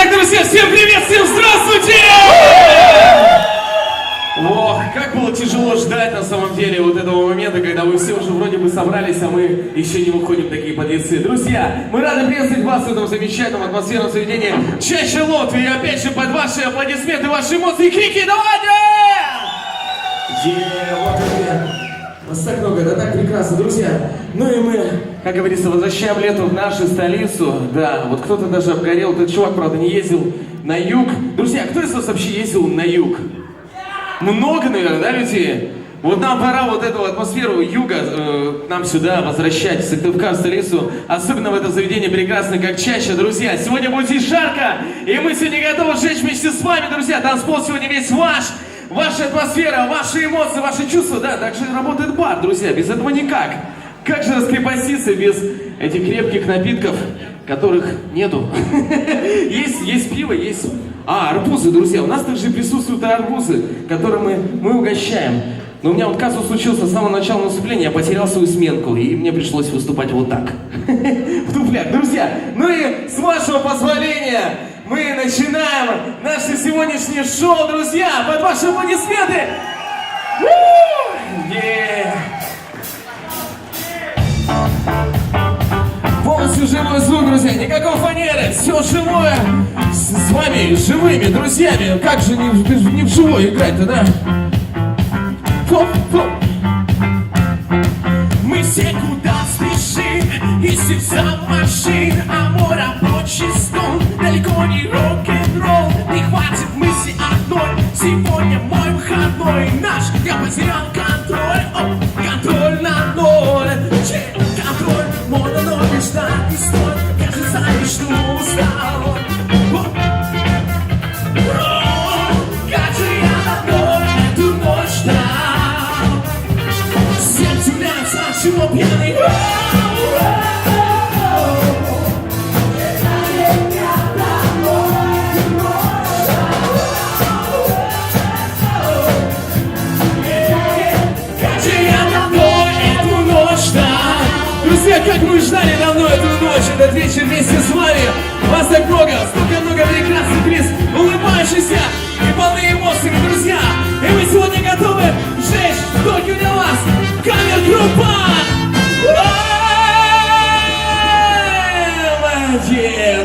Итак, друзья, всем привет, всем здравствуйте! Ох, как было тяжело ждать на самом деле вот этого момента, когда вы все уже вроде бы собрались, а мы еще не выходим такие подлецы. Друзья, мы рады приветствовать вас в этом замечательном атмосферном заведении «Чаща Латвии». И опять же под ваши аплодисменты, ваши эмоции, крики, давайте! Нас так много, это так прекрасно, друзья. Ну и мы, как говорится, возвращаем лето в нашу столицу. Да, вот кто-то даже обгорел, этот чувак, правда, не ездил на юг. Друзья, кто из вас вообще ездил на юг? Много, наверное, да, людей? Вот нам пора вот эту атмосферу юга нам сюда возвращать, в Сыктывкар, в столицу. Особенно в это заведение прекрасно, как Чаща, друзья. Сегодня будет и жарко, и мы сегодня готовы сжечь вместе с вами, друзья. Танцпол сегодня весь ваш. Ваша атмосфера, ваши эмоции, ваши чувства, да, так же работает бар, друзья, без этого никак. Как же раскрепоститься без этих крепких напитков, которых нету? Есть пиво, есть... арбузы, друзья, у нас также присутствуют арбузы, которые мы угощаем. Но у меня вот казус случился с самого начала наступления, я потерял свою сменку, и мне пришлось выступать вот так, в туфлях. Друзья, ну и с вашего позволения... мы начинаем наше сегодняшнее шоу, друзья, под ваши аплодисменты! Полностью живой звук, друзья, никакой фанеры, все живое, с вами, живыми друзьями, как же не вживую играть-то, да? Мы все куда спешим, и сердца машин, амор рабочий стол, далеко не рок-н-ролл, не хватит мысли одной, сегодня мой выходной, наш, я потерял контроль, контроль на ноль, контроль, мой на ноль, ждать не стоит, кажется, что устал. Как же я давно эту ночь ждал, сердце мяется, чего пьяный. Друзья, как мы ждали давно эту ночь, этот вечер вместе с вами. Вас так много, столько много прекрасных лиц, улыбающихся и полны эмоциями, друзья. И мы сегодня готовы сжечь только для вас кавер-группа!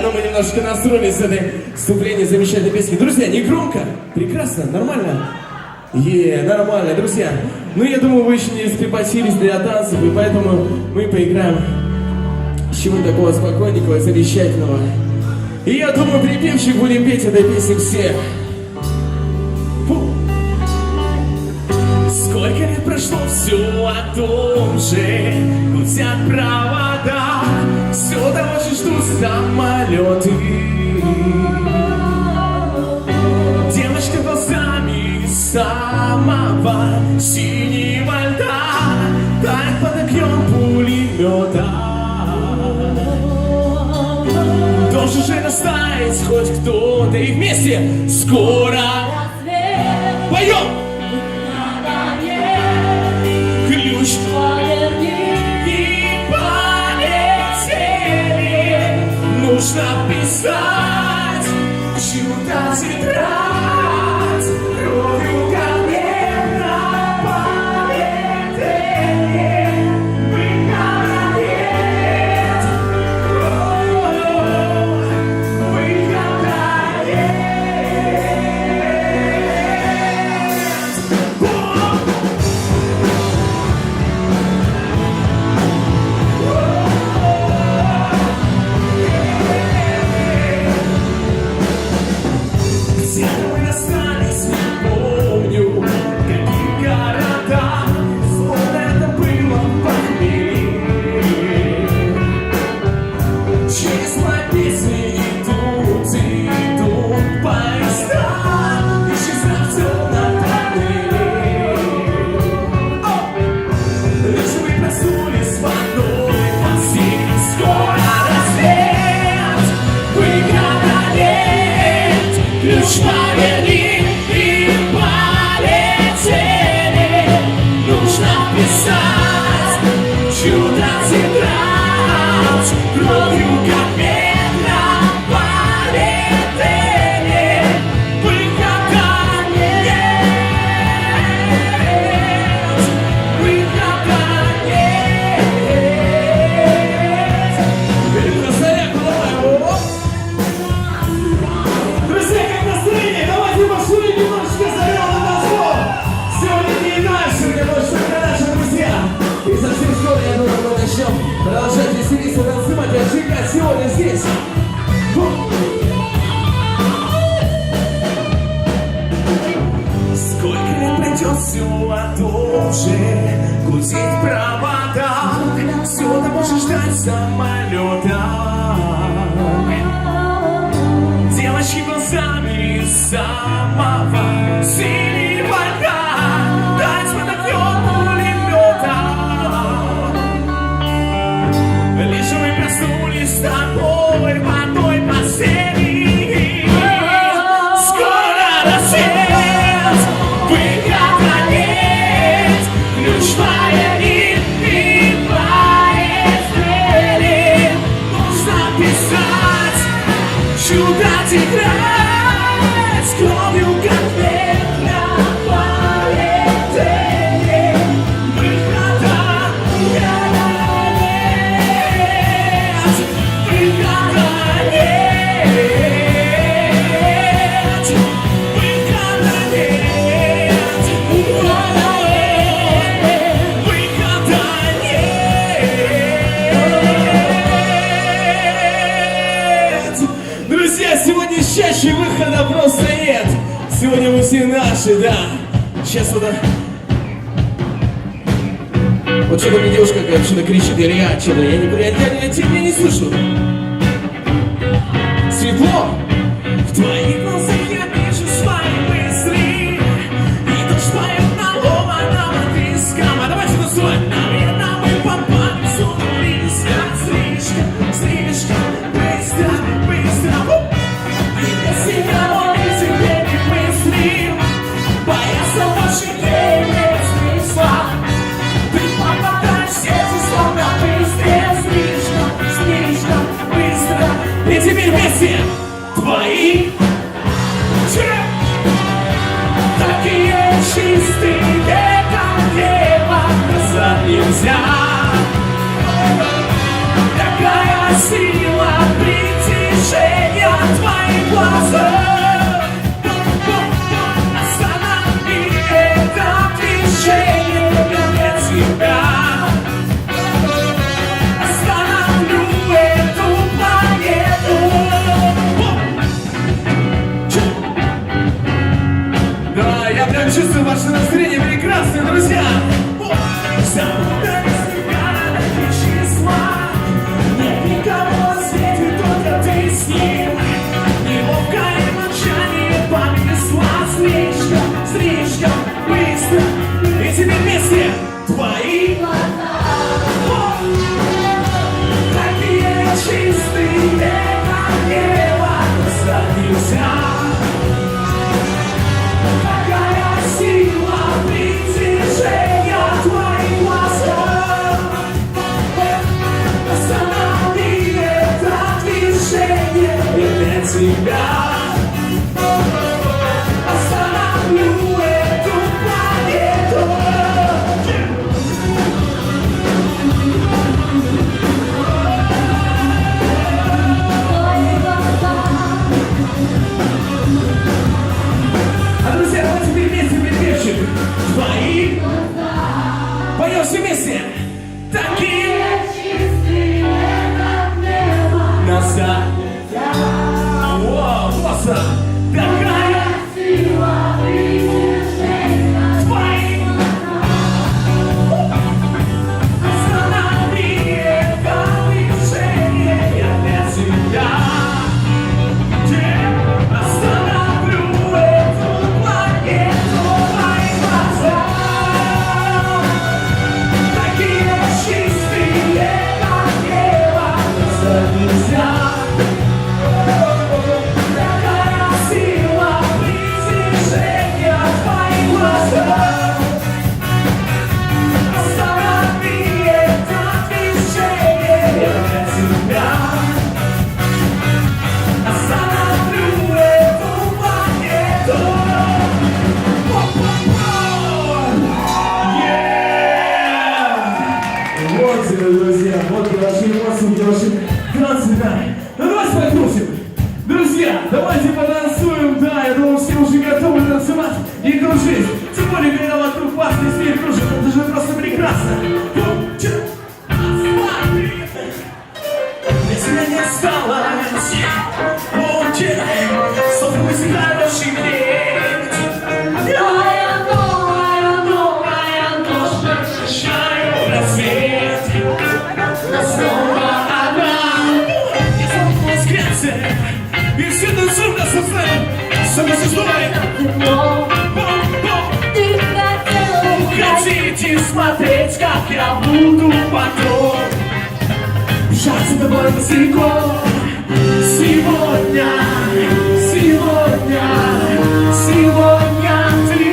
Ну мы немножко настроились с этой вступлением замечательной песни. Друзья, не громко, прекрасно, нормально? Нормально, друзья. Ну, я думаю, вы еще не раскрепостились для танцев, и поэтому мы поиграем чего-то такого спокойненького, замечательного. И я думаю, припевчик будем петь этой песни все. Сколько лет прошло, все о том же, гудят провода, все того же ждут самолеты. Девочка глазами самого синего льда тает под огнем пулемета. Должен же растаять хоть кто-то, и вместе скоро поем! Ключ и полетели, нужно писать чью-то тетрадь, кровью колено полетели, мы конец, мы конец. там. Девочки глазами самого синего льда, дать водопьет пулемета. Лишь мы проснулись с тобой в одной постели. Скоро рассвет, выхода нет, ключ твоя и двери. Нужно писать, чудать, играть, кровью конфет на полетели. Выхода нет, выхода нет, выхода нет, выхода нет. Друзья, сегодня чаще выхода просто нет. Сегодня мы все наши, да. Сейчас вот... Вот что-то мне девушка какая-то что-то кричит, или я что-то, я не слышу. Светло! В твоих глазах я вижу свои мысли, и дождь поет на ломаном английском. А давайте танцевать! Наверное, мы попали, сунулись, слишком, слишком быстро, быстро. И без тебя он и тебе не мыслим, бояться больше не смысла. Ты попадаешь в сердце, словно быстрее, слишком, слишком быстро. И теперь вместе твои такие чистые, как небо, назад нельзя. Такая сила притяжения твоих глазах. Останови это движение, я для тебя. Остановлю эту планету. Да, я прям чувствую ваше настроение прекрасное, друзья. Запутались тебя числа. Нет никого на свете, только ты с ним. Неловкое молчание понесла слишком, слишком быстро. И теперь вместе твои глаза. Такие чистые, как небо, назад нельзя. Какая сила притяжения твоих глазах. Останови это движение, я для тебя. Остановлю эту планету. А, друзья, давайте вместе припевчик. Твои поем все вместе. Такие чистые, как небо, назад. Вау, классно. Такая сила притяжения твоих глазах. Останови это движение, я для тебя. Остановлю эту планету твоих глазах. Такие чистые, как небо, назад нельзя. Такая сила притяжения твоих глазах. Останови это движение, я для тебя. Остановлю эту планету. Вот, друзья, вот ваши эмоции, ваши танцы, да. Ну давайте покрутим. Друзья, давайте потанцуем, да, я думаю, все уже готовы танцевать и кружить. Тем более, когда вокруг вас весь мир кружит, это же просто прекрасно. Если не осталось, будьте, снова высыхающий греть. Новая ночь, прощаю рассвет. Снова одна Со мной сестрой. Ты хотел Хотите смотреть, как я буду потом мчаться с тобой босиком. Сегодня, сегодня, сегодня ты,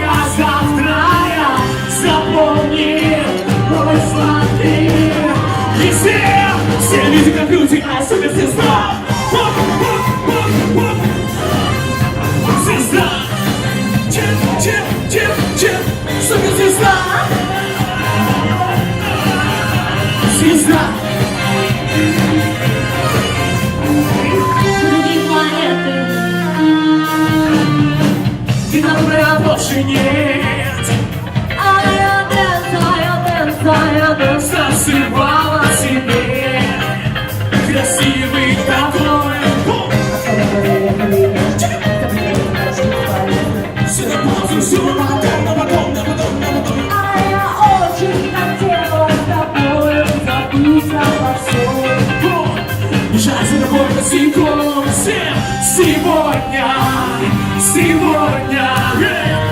а завтра я. Запомни мой сладкий. И все люди как люди, а суперзвезда. Звезда. Суперзвезда. Звезда. другие планеты. Ты добра больше нет. Засыпала себе красивый такой. Все на паузу, все на потом. А я очень хотела с тобой забыть обо всем. Бежать за тобой босиком. Всем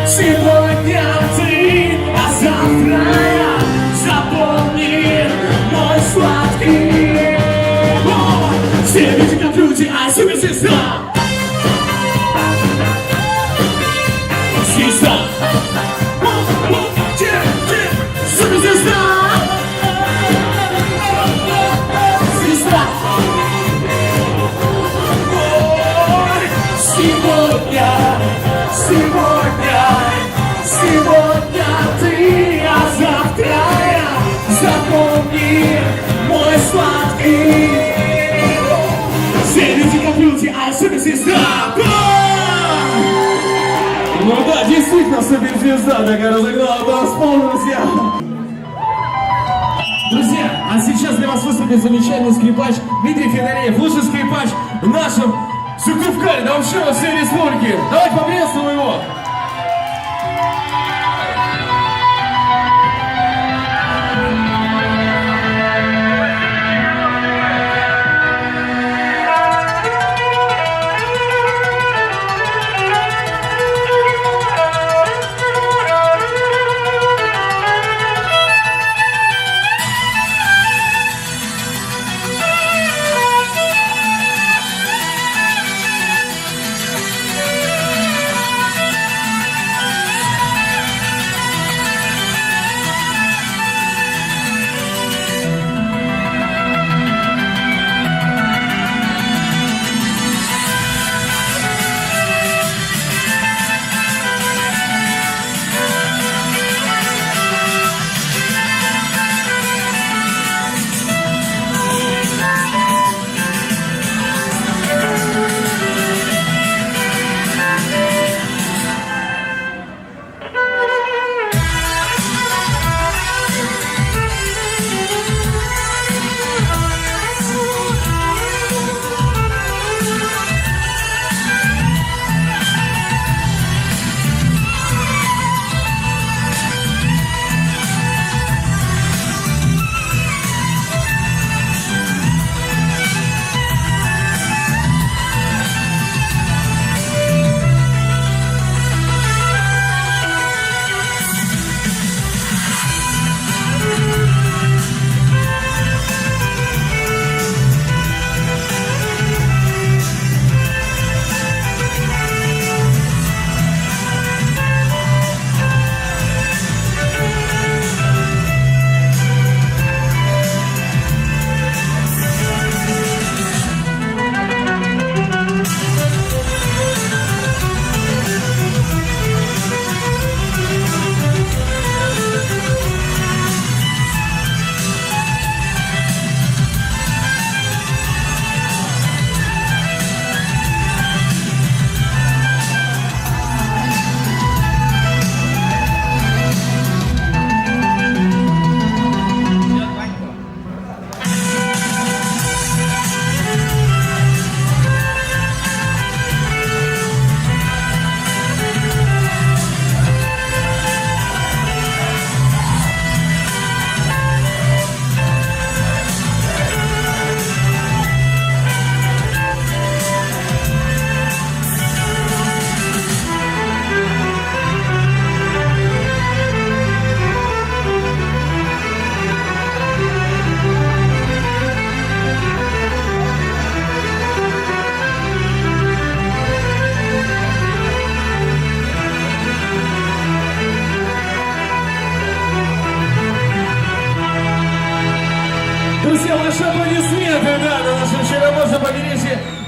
сегодня ты, а завтра я. Запомни мой сладкий. Все люди как люди, а суперзвезда. Звезда. Суперзвезда. Звезда. Сегодня ты, а завтра я. Запомни мой сладкий. Все люди как люди, а я суперзвезда. Ну да, действительно суперзвезда такая разогнала танцпол, друзья. Друзья, а сейчас для вас выступит замечательный скрипач Дмитрий Федореев, лучший скрипач в нашем Сыктывкаре, да вообще во всей республике. Давайте поприветствуем его.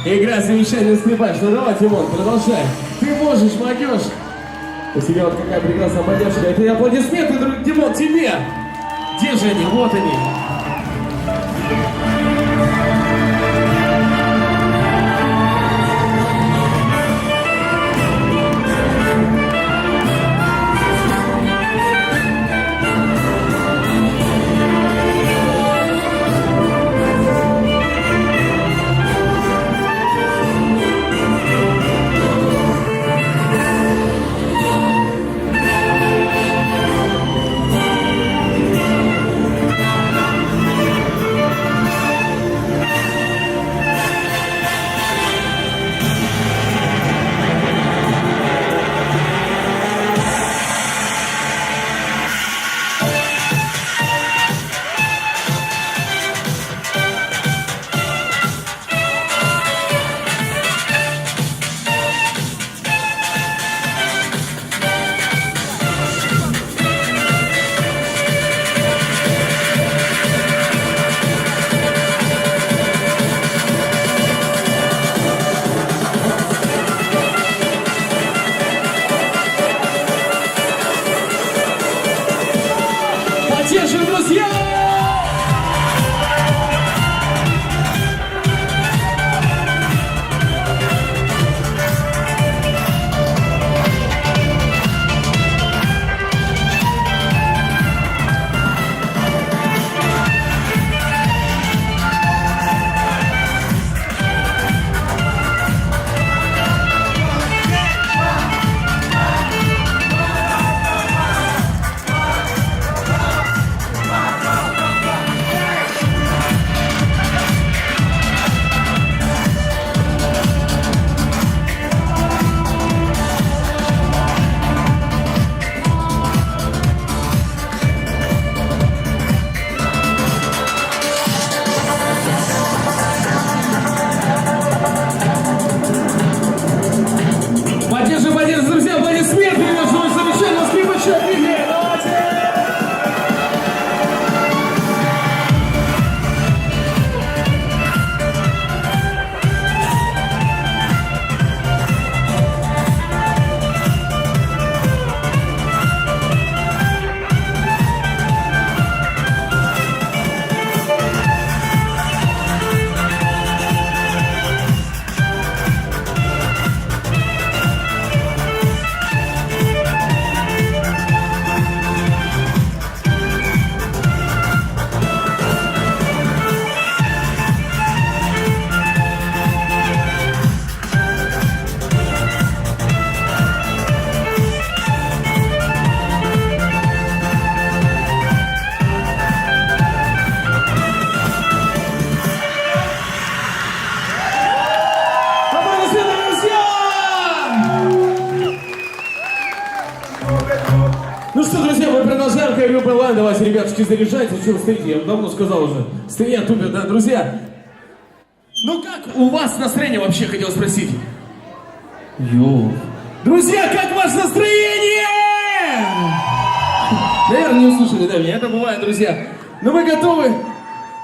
Игра замечательно скрипач. Ну давай, Тимон, продолжай. Ты можешь, молодежь. У тебя вот какая прекрасная поддержка. Это аплодисменты, Димон, тебе. Где же они? Вот они. Поддержим, друзья! Поддержим, друзья, аплодисменты нашего замечательного скрипача. Давайте! Ну что, друзья, мы продолжаем группу Line. Давайте, ребятушки, заряжайте. Что вы стоите? Я вам давно сказал уже. Стоят, тупят, да, друзья? Ну как у вас настроение вообще, хотел спросить? Йоу. Друзья, как ваше настроение? Наверное, не услышали, да, меня. Это бывает, друзья. Но мы готовы.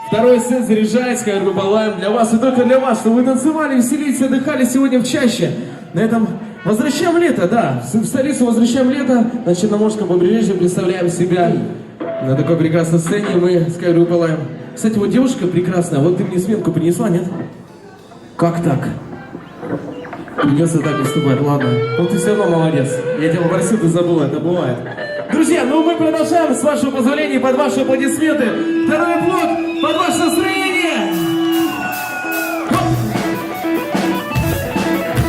Второй сет заряжается, группа Line. Для вас и только для вас, чтобы вы танцевали, веселились, отдыхали сегодня в чаще. На этом возвращаем лето, да. В столицу возвращаем лето. На Черноморском побережье представляем себя на такой прекрасной сцене. Мы с группой Line. Кстати, вот девушка прекрасная. Вот ты мне сменку принесла, нет? Как так? Придется так выступать, ладно. Ну ты все равно молодец. Я тебя попросил, ты забыла, это бывает. Друзья, ну мы продолжаем, с вашего позволения, под ваши аплодисменты. Второй блок, под ваше настроение.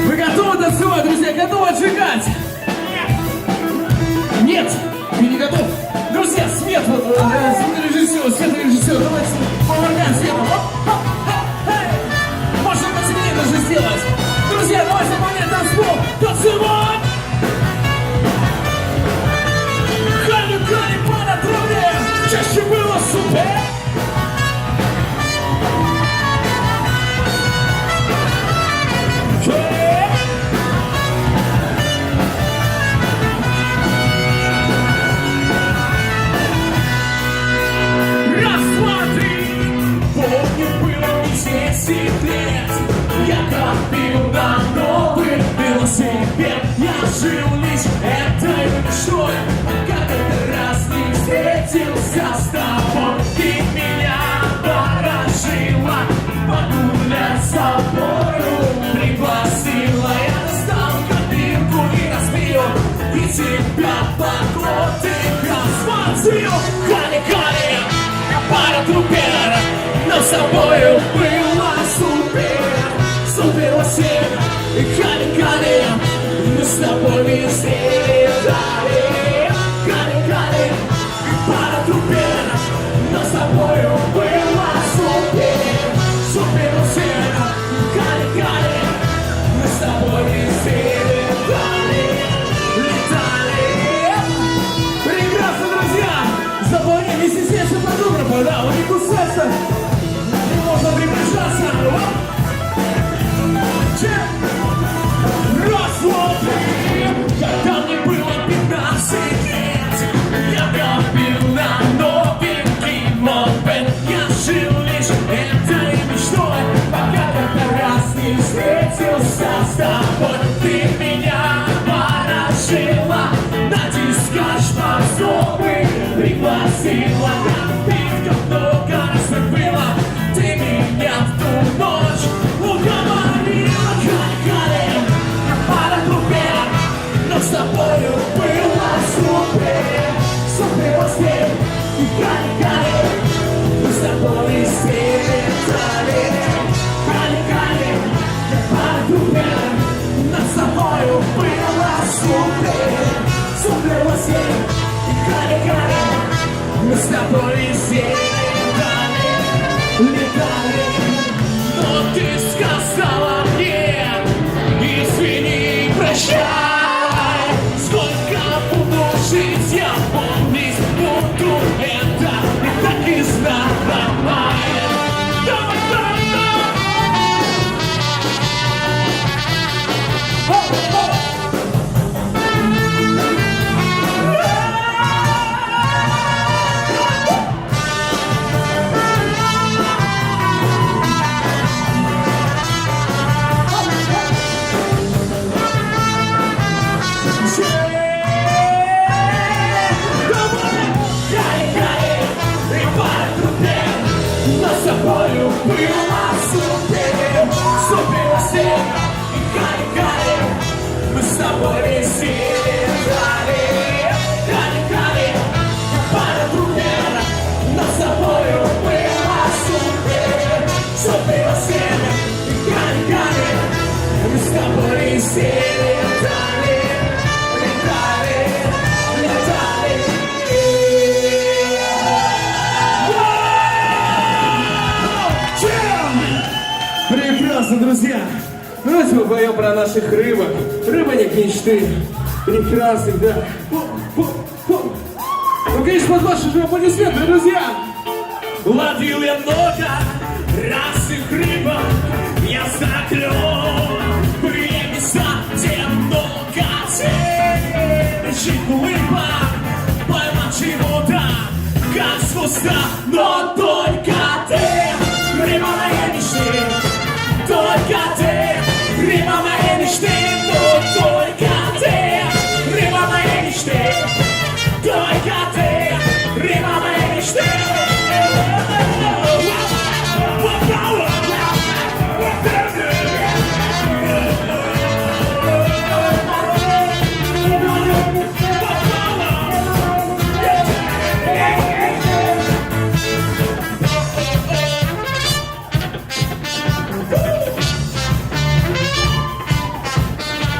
Вы готовы танцевать, друзья? Готовы отжигать? Нет, ты не готов? Друзья, свет, вот, светорежиссер, давайте помогаем светом. Можно потемнее даже сделать. Друзья, давайте понять танцпол. Танцевать! Хали по натуре, чаще было супер. Раз, два, три, помни. жил лишь этой мечтой, пока как-то раз не встретился с тобой. Ты меня поражила, погулять с собою пригласила. Я достал копилку и разбил, и тебя поглотил. Смотрю, Кали-Кали, пара трупер, но с тобою было супер, супер во всем. И Кали-Кали, мы с тобой везде летали. Кали-Кали, пара трупер, но с тобою было супер, супер во всем. Кали-Кали, мы с тобой везде летали, летали. Прекрасно, друзья! Заполняем вместе с нашим фотографом, да, у них кусается, и можно приближаться. Раз, два, три. Когда мне было 15 лет, я копил на новенький мопед. Я жил лишь этой мечтой, пока как-то раз не встретился с тобой. Ты меня поражила, на дискаш позовы пригласила. Напитков много раз было, ты меня в ту ночь уговорила. Кали-Кали, пара трупер, но с тобою было супер, супер во всем. И Кали-Кали, мы с тобой везде летали. Кали-Кали, пара трупер, но с тобою было супер, супер во всем. И Кали-Кали, мы с тобой везде летали, летали. Но ты сказала мне, извини, прощай. Сколько буду жить, я помнить буду это, и так и знаю. Давай, давай, тобою было супер, супер во всем. И Кали-Кали, мы с тобой везде летали. Кали-Кали, пара трупер, но с тобою было супер, супер во всем. И Кали-Кали, мы с тобой везде летали, летали, летали. Прекрасно, друзья! Давайте мы поем про наших рыбок. Рыбаник мечты. Прекрасных, да. Ну, конечно, под ваши же аплодисменты, друзья! Ловил я много раз их рыбок. Я заклён в места, где много темечек улыбок. Поймать чего-то, как с хвоста, но только ты, рыба моей мечты. Только ты, рыба моей мечты, но только ты, рыба моей мечты. Только ты, рыба моей мечты.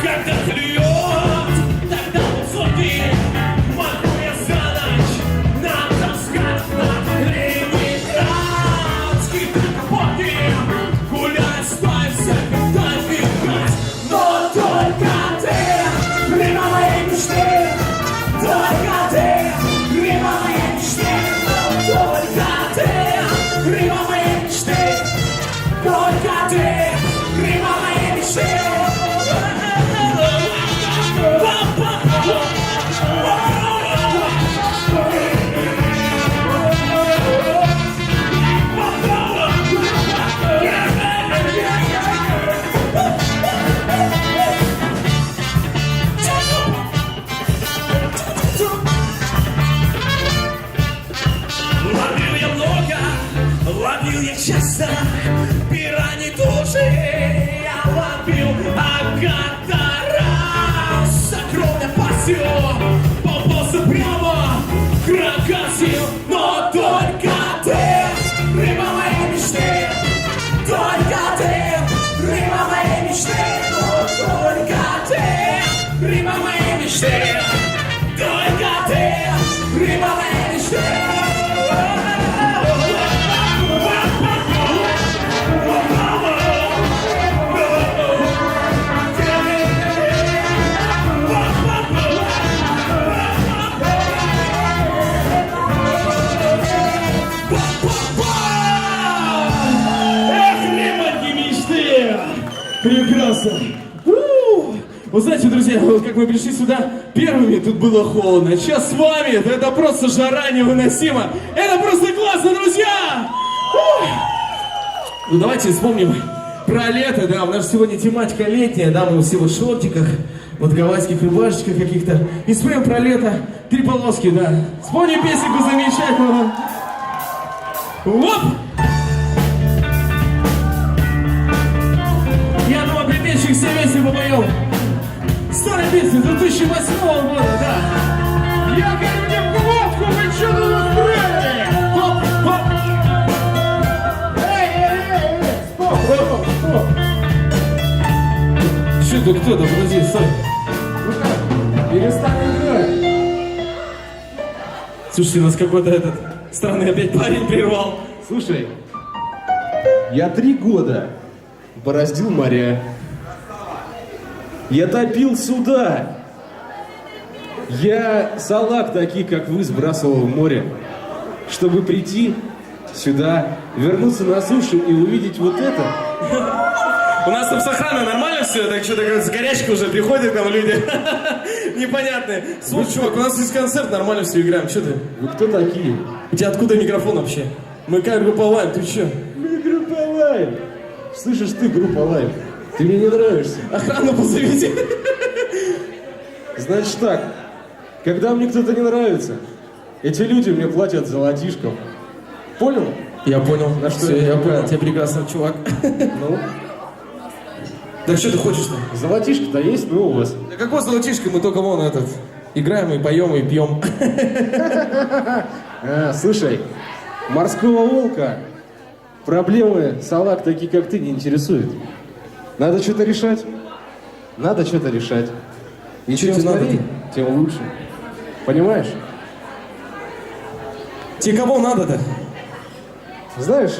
Когда клюет, тогда высоки, могу я за ночь натаскать на Ленинград. Скидка боги, гулять с пальцем, дай играть. Но только ты, рыба моей мечты. Только ты, рыба моей мечты. Только ты, рыба моей мечты. Только ты, рыба моей мечты. души я ловил раз огромная пассию попался прямо в крокодил, но только ты, рыба моей мечты, только ты, рыба моей мечты, но только ты, рыба моей мечты, только ты, рыба моей мечты. Прекрасно! Вы знаете, друзья, вот как мы пришли сюда первыми, тут было холодно. Сейчас с вами, это просто жара невыносима. Это просто классно, друзья! Ну давайте вспомним про лето, да, у нас сегодня тематика летняя, да, мы все в шортиках, вот гавайских рубашечках каких-то. И споем про лето, 3 полоски, да. Вспомним песенку замечательную. Оп! Я думаю, припевших все вместе попоем. Старая песня 2008 года, да. Я говорю, мне в головку, вы что тут устроили? Хоп, хоп. Эй, стоп, стоп, стоп. Что ты, кто-то, подожди, стой. Перестань играть. Слушайте, нас какой-то этот странный опять парень прервал. Слушай, я 3 года бороздил моря. Я топил суда. Я салаг такие, как вы, сбрасывал в море, чтобы прийти сюда, вернуться на сушу и увидеть вот это. У нас там с охраной нормально все, так что так с горячкой уже приходят там люди непонятные. Слушай, чувак, у нас есть концерт, нормально все играем, что ты? Вы кто такие? У тебя откуда микрофон вообще? Мы как группа Лайм, ты че? Мы группа Лайм. Слышишь ты, группа Лайм? Ты мне не нравишься. Охрану позовите. Значит так, когда мне кто-то не нравится, эти люди мне платят золотишком. Понял? Я понял. На что Все, я я намекаю? понял, тебе прекрасно, чувак. Ну, Так что ты хочешь-то? золотишко-то есть, ну у вас. Да какой золотишко, мы только вон этот. Играем и поем, и пьем. Слушай, морского волка проблемы салаг такие, как ты, не интересуют. Надо что-то решать. Надо что-то решать. И Чё чем тебе надо-то? скорее, тем лучше. Понимаешь? Тебе кого надо-то? Знаешь,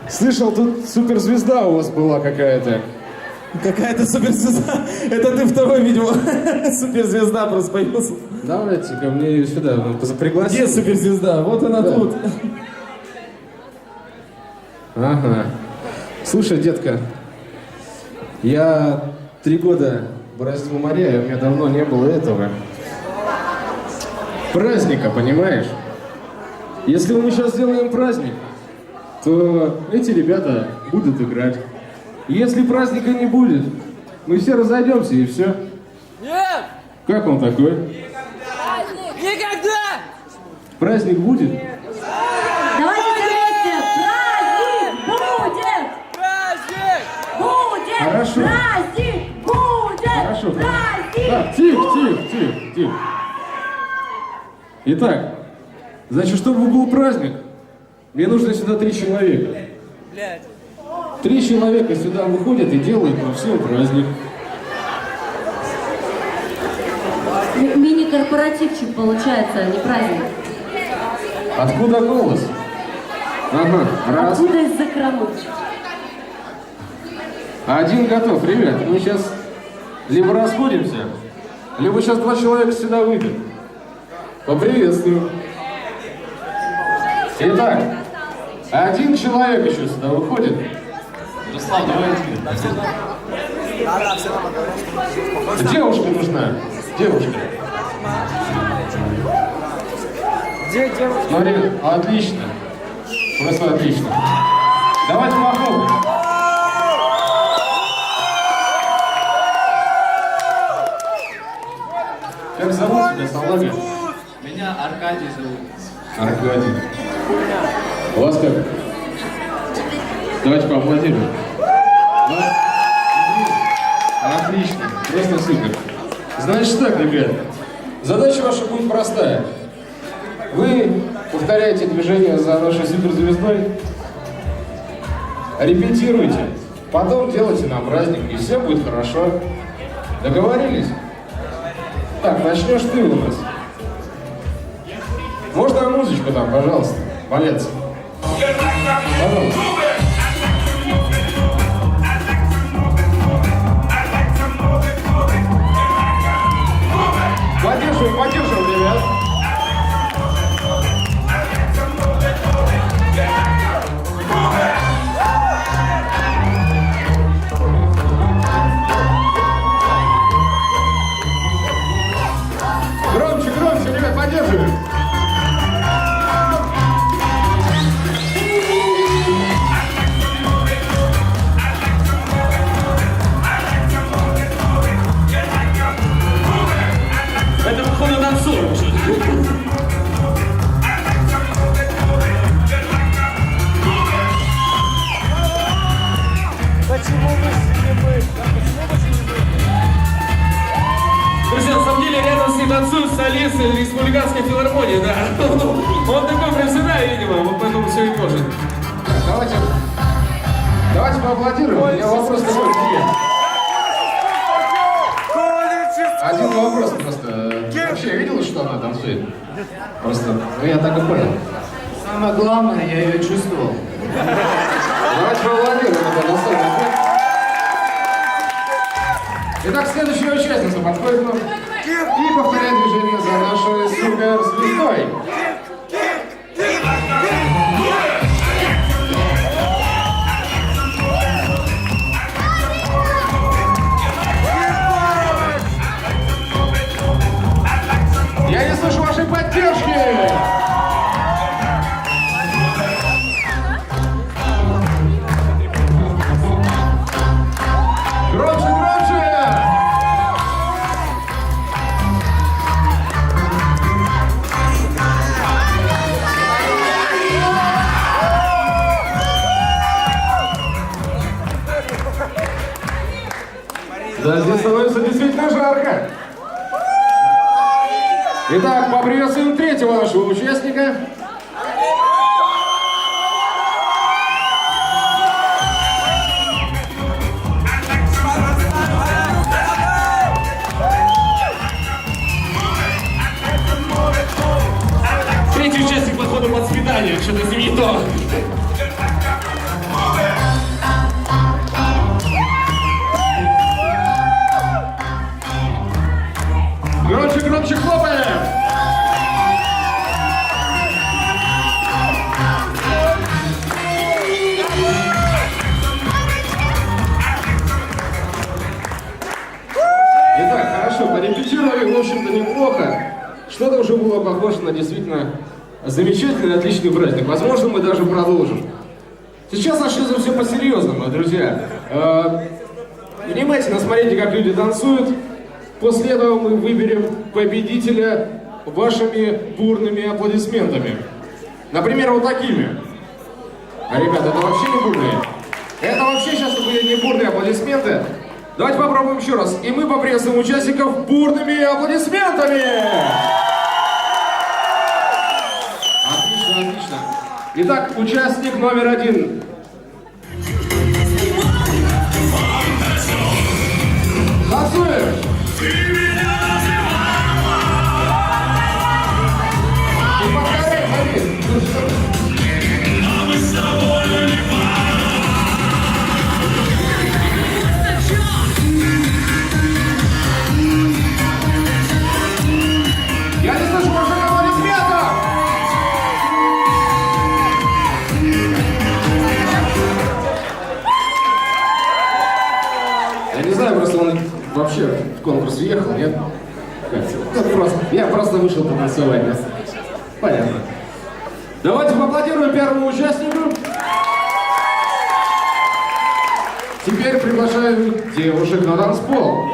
слышал, тут суперзвезда у вас была какая-то. Какая-то суперзвезда. Это ты второй, видимо, суперзвезда просто появился. Давайте ко мне ее сюда, Где пригласите. суперзвезда? Вот она Да. тут. Ага. Слушай, детка, я 3 года бороздил моря, и у меня давно не было этого праздника, понимаешь? Если мы сейчас сделаем праздник, то эти ребята будут играть. Если праздника не будет, мы все разойдемся и все. Нет! Как он такой? Никогда! Праздник будет? Давайте вместе! Праздник будет! Праздник! Будет! Хорошо. Праздник будет! Хорошо. Праздник Так, тихо, будет! тихо. Итак, значит, чтобы был праздник, мне нужно сюда 3 человека. Блядь. 3 человека сюда выходят и делают нам всем праздник. Мини-корпоративчик получается, а не праздник. Откуда голос? Ага, раз. Откуда из-за кромыч? Один готов. Ребят, мы сейчас либо расходимся, либо сейчас 2 человека сюда выйдут. Поприветствую. Итак, 1 человек еще сюда выходит. Руслан, давайте. Девушка нужна. Девушка. Где девушка? Смотри, отлично. Просто отлично. Давайте похлопаем. Как зовут тебя, салага? Меня Аркадий зовут. Аркадий. У вас как? Давайте поаплодируем. Отлично, просто супер. Значит так, ребят, задача ваша будет простая. Вы повторяете движение за нашей суперзвездой, репетируйте, потом делайте на праздник, и все будет хорошо. Договорились? Так, начнешь ты у нас. Можно музычку там, пожалуйста, малец. Пожалуйста. Поддерживаем, ребят. Громче, ребят, поддерживаем. Это походу танцуем. Почему вы не мы? Друзья, на самом деле рядом с ним танцует солист Республиканской филармонии, да. Он такой профессиональный, видимо, вот поэтому все и может. Давайте поаплодируем. У меня вопрос такой к тебе. Один вопрос просто. Вообще видела, что она танцует? Просто, ну я так и понял. Самое главное, я ее чувствовал. Давайте поаплодируем, это достойно. Итак, следующая участница подходит к нам и повторяет движение за нашей суперзвездой. Я не слышу вашей поддержки! Громче, громче! Да, здесь становится действительно жарко. Итак, поприветствуем третьего нашего участника. Третий участник, походу, под свидание, что-то с ним не то. Громче, громче хлопаем! Итак, хорошо, порепетировали, в общем-то, неплохо. Что-то уже было похоже на действительно замечательный, отличный праздник. Возможно, мы даже продолжим. Сейчас начнется все по-серьезному, друзья. Внимательно смотрите, как люди танцуют. После этого мы выберем победителя вашими бурными аплодисментами. Например, вот такими. А, ребята, это вообще не бурные. Это вообще сейчас были не бурные аплодисменты. Давайте попробуем еще раз. И мы поприветствуем участников бурными аплодисментами. Отлично, отлично. Итак, участник номер 1. Танцуем! И повторяй, смотри. Я не слышу ваших аплодисментов! Я не знаю, просто он вообще в конкурс уехал, нет? Я просто вышел потанцевать. Понятно. Давайте поаплодируем первому участнику. Теперь приглашаю девушек на танцпол.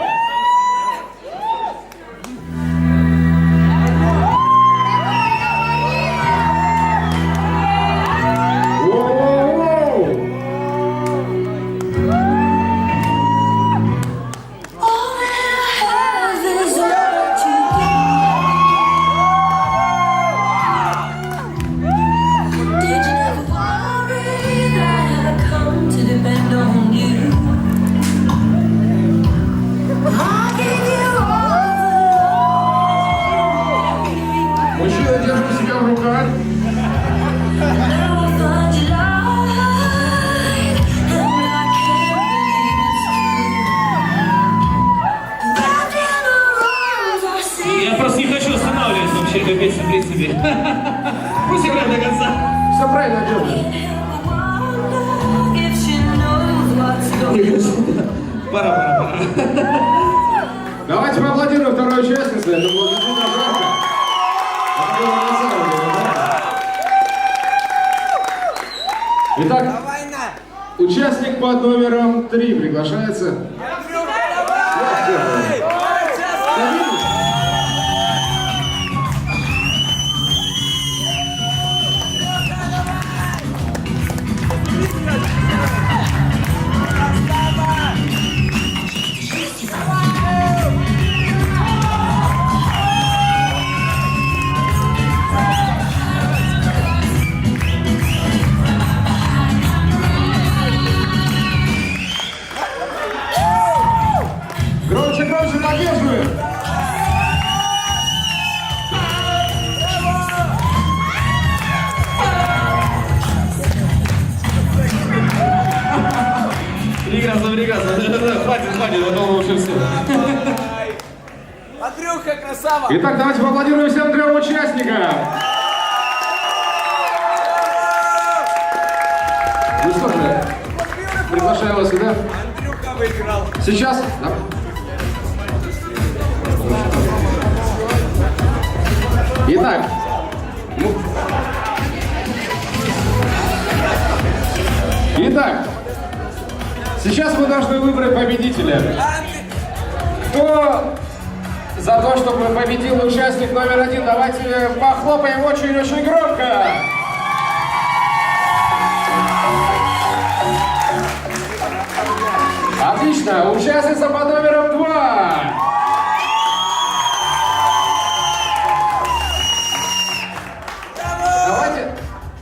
Воу-воу-воу! Пусть играет до конца. Все правильно делаешь. Пора. Давайте поаплодируем второй участнице. Это было действительно жарко. Это было на самом деле, да? Итак, участник под номером 3 приглашается. Громче, поддерживаем! Прекрасно. Хватит, я думал, уже все. Андрюха, красава! Итак, давайте поаплодируем всем 3 участникам. Ну что же, приглашаю вас сюда. Андрюха выиграл! Сейчас. Да. Итак. Итак. Сейчас мы должны выбрать победителя. Кто за то, чтобы победил участник номер 1? Давайте похлопаем очень-очень громко. Отлично. Участница под номером 2.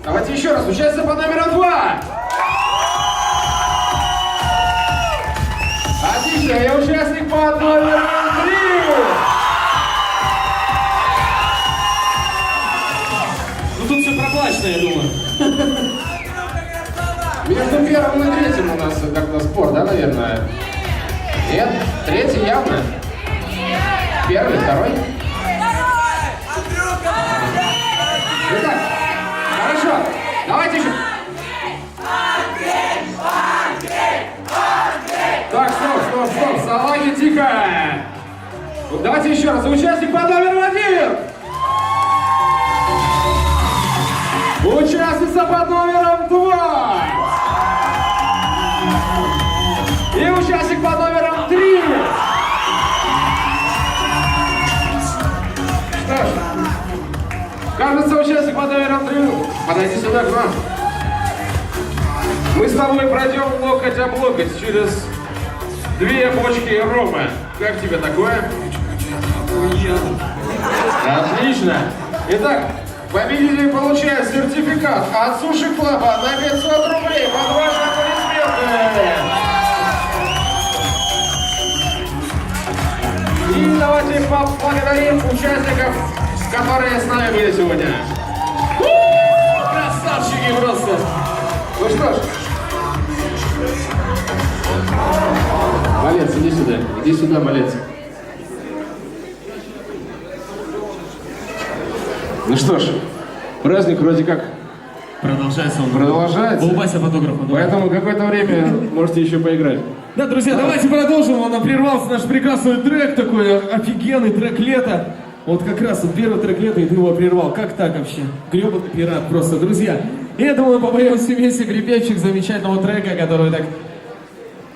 Давайте еще раз. Участница под номером 2. Отлично. И участник под номером 3. Ну тут все проплачено, я думаю. Между первым и третьим у нас как-то спор, да, наверное? Нет? Третий явно? Первый, второй? Итак, хорошо. Давайте еще. Так, стоп. Салаги, тихо. Вот давайте еще раз. Участник под номером 1. Участница под номером 2. И участник под номером 3. Что ж, кажется, участник под номером 3. Подойди сюда к нам. Мы с тобой пройдем локоть об локоть через 2 бочки рома. Как тебе такое? Отлично. Итак, победитель получает сертификат от Суши Клаба на 500 рублей. Под ваши аплодисменты. И давайте поблагодарим участников, которые с нами были сегодня. Красавчики просто. Ну что ж. Малец, иди сюда. Иди сюда, малец. Ну что ж, праздник вроде как Продолжается он. продолжается. Улыбайся фотографу. Поэтому какое-то время можете еще поиграть. Да, друзья, давайте продолжим. Он прервался наш прекрасный трек, такой офигенный трек лета. Вот как раз вот первый трек лета, и ты его прервал. Как так вообще? Гребаный пират просто, друзья. И я думаю, попоем все вместе припевчик замечательного трека, который так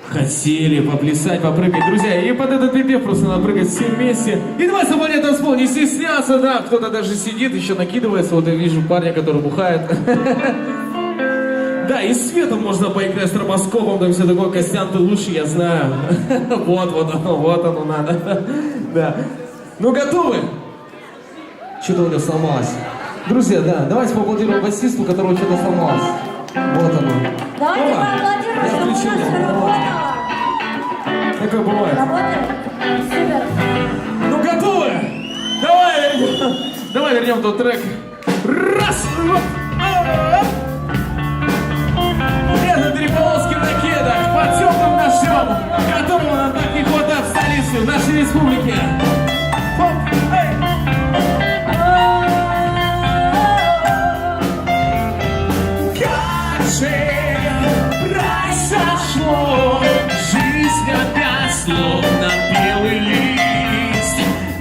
хотели поплясать, попрыгать, друзья. И под этот припев просто надо прыгать все вместе. И давай собрать танцпол, не стесняться, да. Кто-то даже сидит, еще накидывается. Вот я вижу парня, который бухает. Да, и с светом можно поиграть, с стробоскопом, там все такое. Костян, ты лучше, я знаю. Вот оно надо. Да. Ну, готовы? Что-то у него сломалось. Друзья, да, давайте поаплодируем басисту, которого что-то сломалось. Вот оно. Давайте Опа. поаплодируем, Я что у нас включил. все работало. Такое бывает. Работает? Супер. Ну, готовы? Давай вернем тот трек. Раз! Это 3 полоски на кедах под теплым дождем, которого нам так не хватает в столице, в нашей республике. Хоп, эй! тобой жизнь опять словно белый лист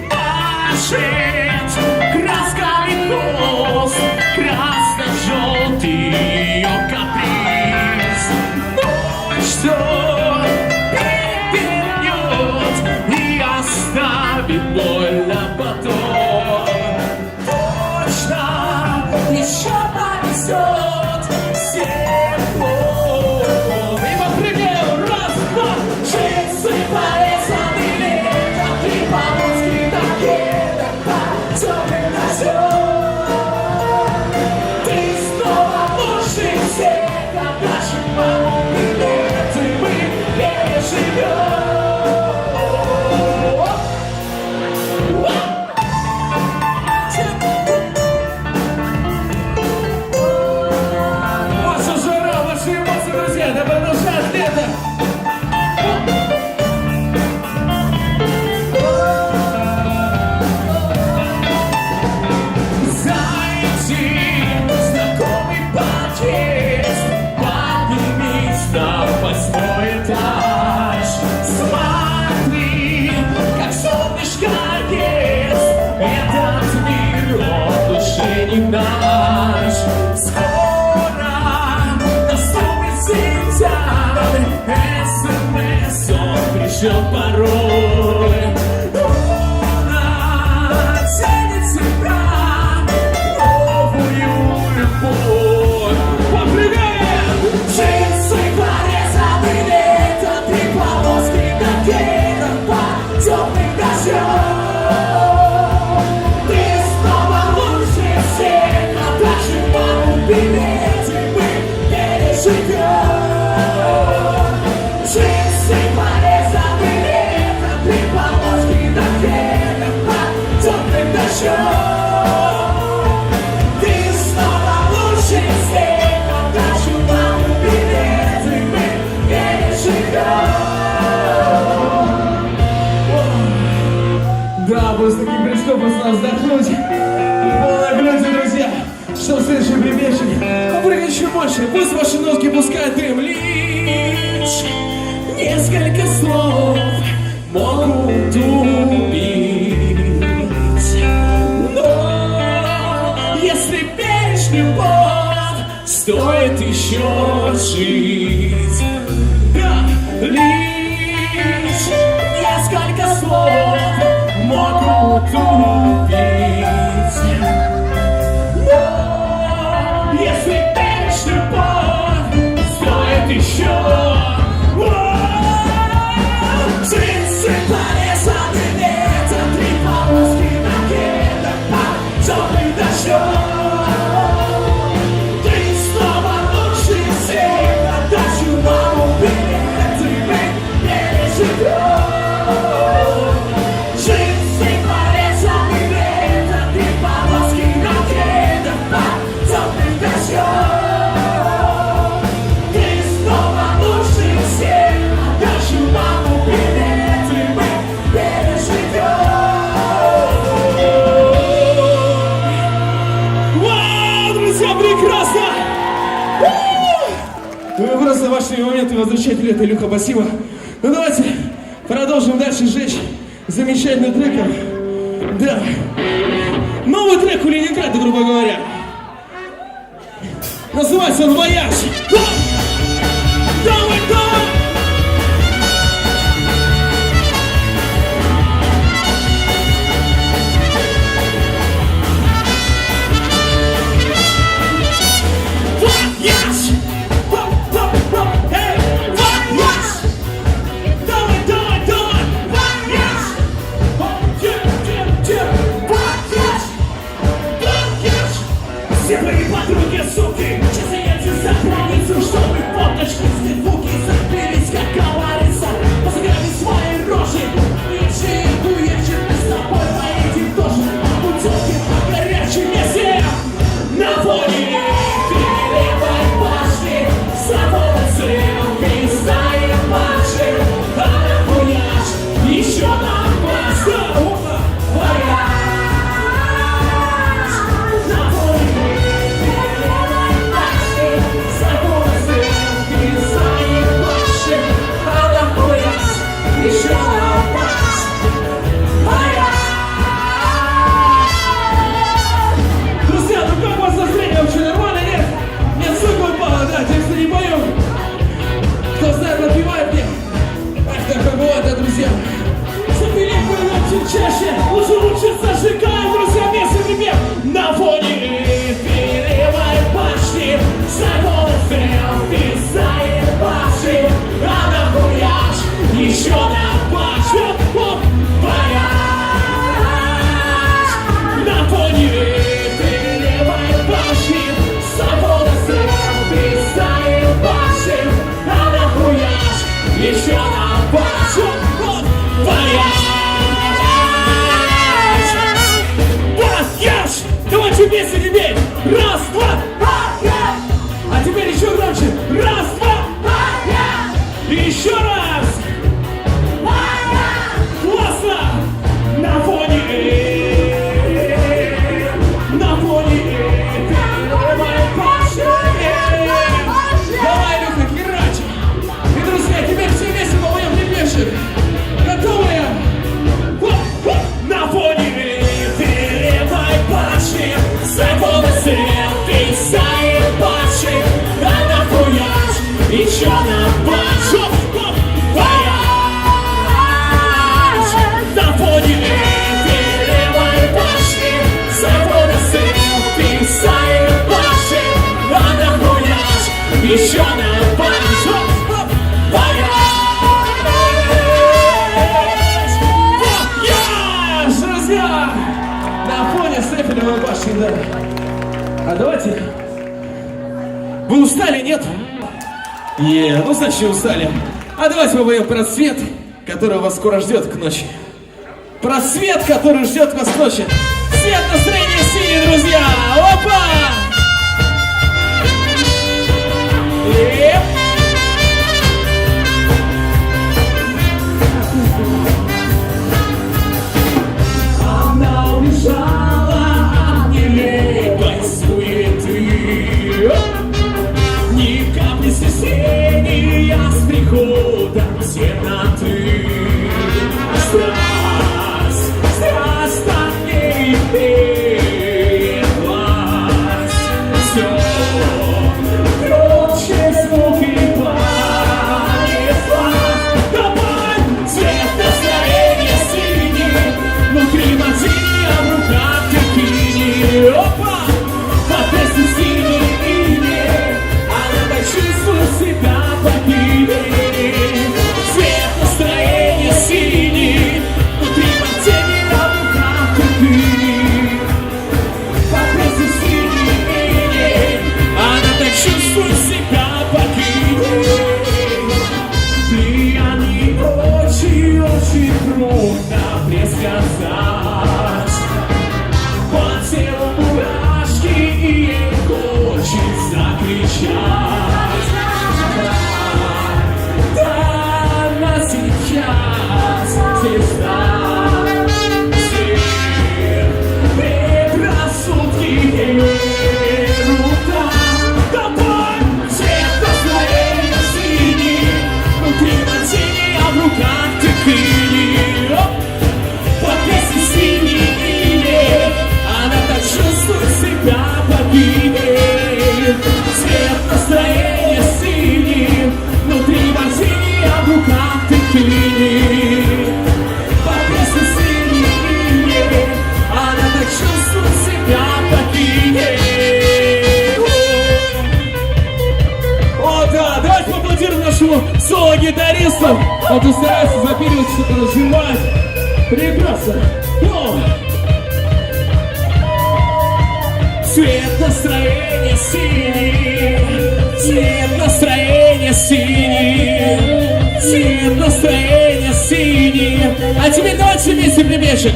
машет красками холст, красно-желтый ее каприз. Ночь, что перевернет и оставит больно потом. Точно еще повезет всем. И попрыгаем, раз, два, джинсы порезаны летом, и полоски такие, по темным дождем. Ты снова лучше всех, отдашь маму билет, и мы переживем. Ваша жара, ваши эмоции, друзья, да продолжает лето. Зайди, знакомый подъезд, поднимись на 8-й этаж. Смотри, как солнышко ест, этот мир, он уже не наш. Скоро наступит сентябрь, СМС он пришлет порой. Луна тянет себя новую любовь. Попрыгаем! Джинсы порезаны летом, три полоски накидом по темным дождем. Ты снова лучше всех, отдашь маму билет, и мы переживем. Джинсы порезаны летом, три полоски накидом по темным дождем. Ты снова лучше всех, отдашь маму билет, и мы переживем. Да, просто не пришло просто вздохнуть. Полная грудь, друзья. Что в следующий прибежек? Попрыгай еще больше, пусть ваши ноги пускают дым. Лишь несколько слов могут убить. Но если веришь в любовь, стоит еще жить. Да, лишь несколько слов могут убить. Но если веришь в любовь, стоит еще. Джинсы порезаны летом, три полоски накидом по темным дождем. Ты снова лучше всех, отдашь маму билет, и мы переживем. Джинсы порезаны летом, три полоски накидом по темным дождем. Ты снова лучше всех, отдашь маму билет, и мы переживем. Вау, друзья, прекрасно! Вы просто ваши моменты возвращать лето, Илюха, спасибо. Ну давайте продолжим дальше жечь замечательным треком. Да. Новый трек у Ленинграда, грубо говоря. Называется он «Вояж». Давай, давай! Вояж! Эй, вояж! Давай, давай, давай! Вояж! Вояж! Вояж! Все мои подруги, суки, сейчас я едем за границу, чтобы еще на башню вояж. На фоне этой левой башни свобода стрелы стоит башен, а нахуяж еще на башню вояж. Вояж! Давайте вместе теперь! Раз, два! А теперь еще громче! Раз, два! И еще раз! Классно! На фоне левой башни. Давай, Люха, херач! И, друзья, теперь все вместе попоем припевших. Готовые? На фоне левой башни свобода стрелки стоит башни, а нахуяж еще на башню вояж. На фоне левой башни свобода стрелки стоит башни, а нахуяж еще на башню вояж. Вояж, друзья! На фоне Сефелевой башни, да. А давайте... Вы устали, нет? Ну значит устали. А давайте попоем про свет, который вас скоро ждет к ночи. Про свет, который ждет вас к ночи. Свет настроения синий, друзья! Опа! Она убежала от нелепой суеты. Ни капли стеснения с приходом темноты. Страсть от ней пеклась. Все громче звук и понеслась. Давай, цвет настроения синий, внутри мотиля, в руках текини. Опа! Под песню синий иней, она так чувствует себя покидей. Цвет настроения синий, внутри мотиля, в руках текини. Под песню синий иней, она так чувствует себя покидей. Влияние очень трудно предсказать. По телу мурашки, и ей хочется кричать. Да, она сейчас звезда. Все предрассудки ей рука. Давай, цвет настроения синий, внутри мотиля, в руках текини. Под песней синий иней, она так чувствует себя богиней. Цвет настроения синий, внутри мотиля, в руках текини. Под песней синий иней, она так чувствует себя богиней. О, да, давайте поаплодируем нашему соло-гитаристу. Он тут старается запиливать, что-то развивать. Прекрасно. О! Цвет настроения синий, цвет настроения синий, цвет настроения синий. А теперь давайте вместе прибежек.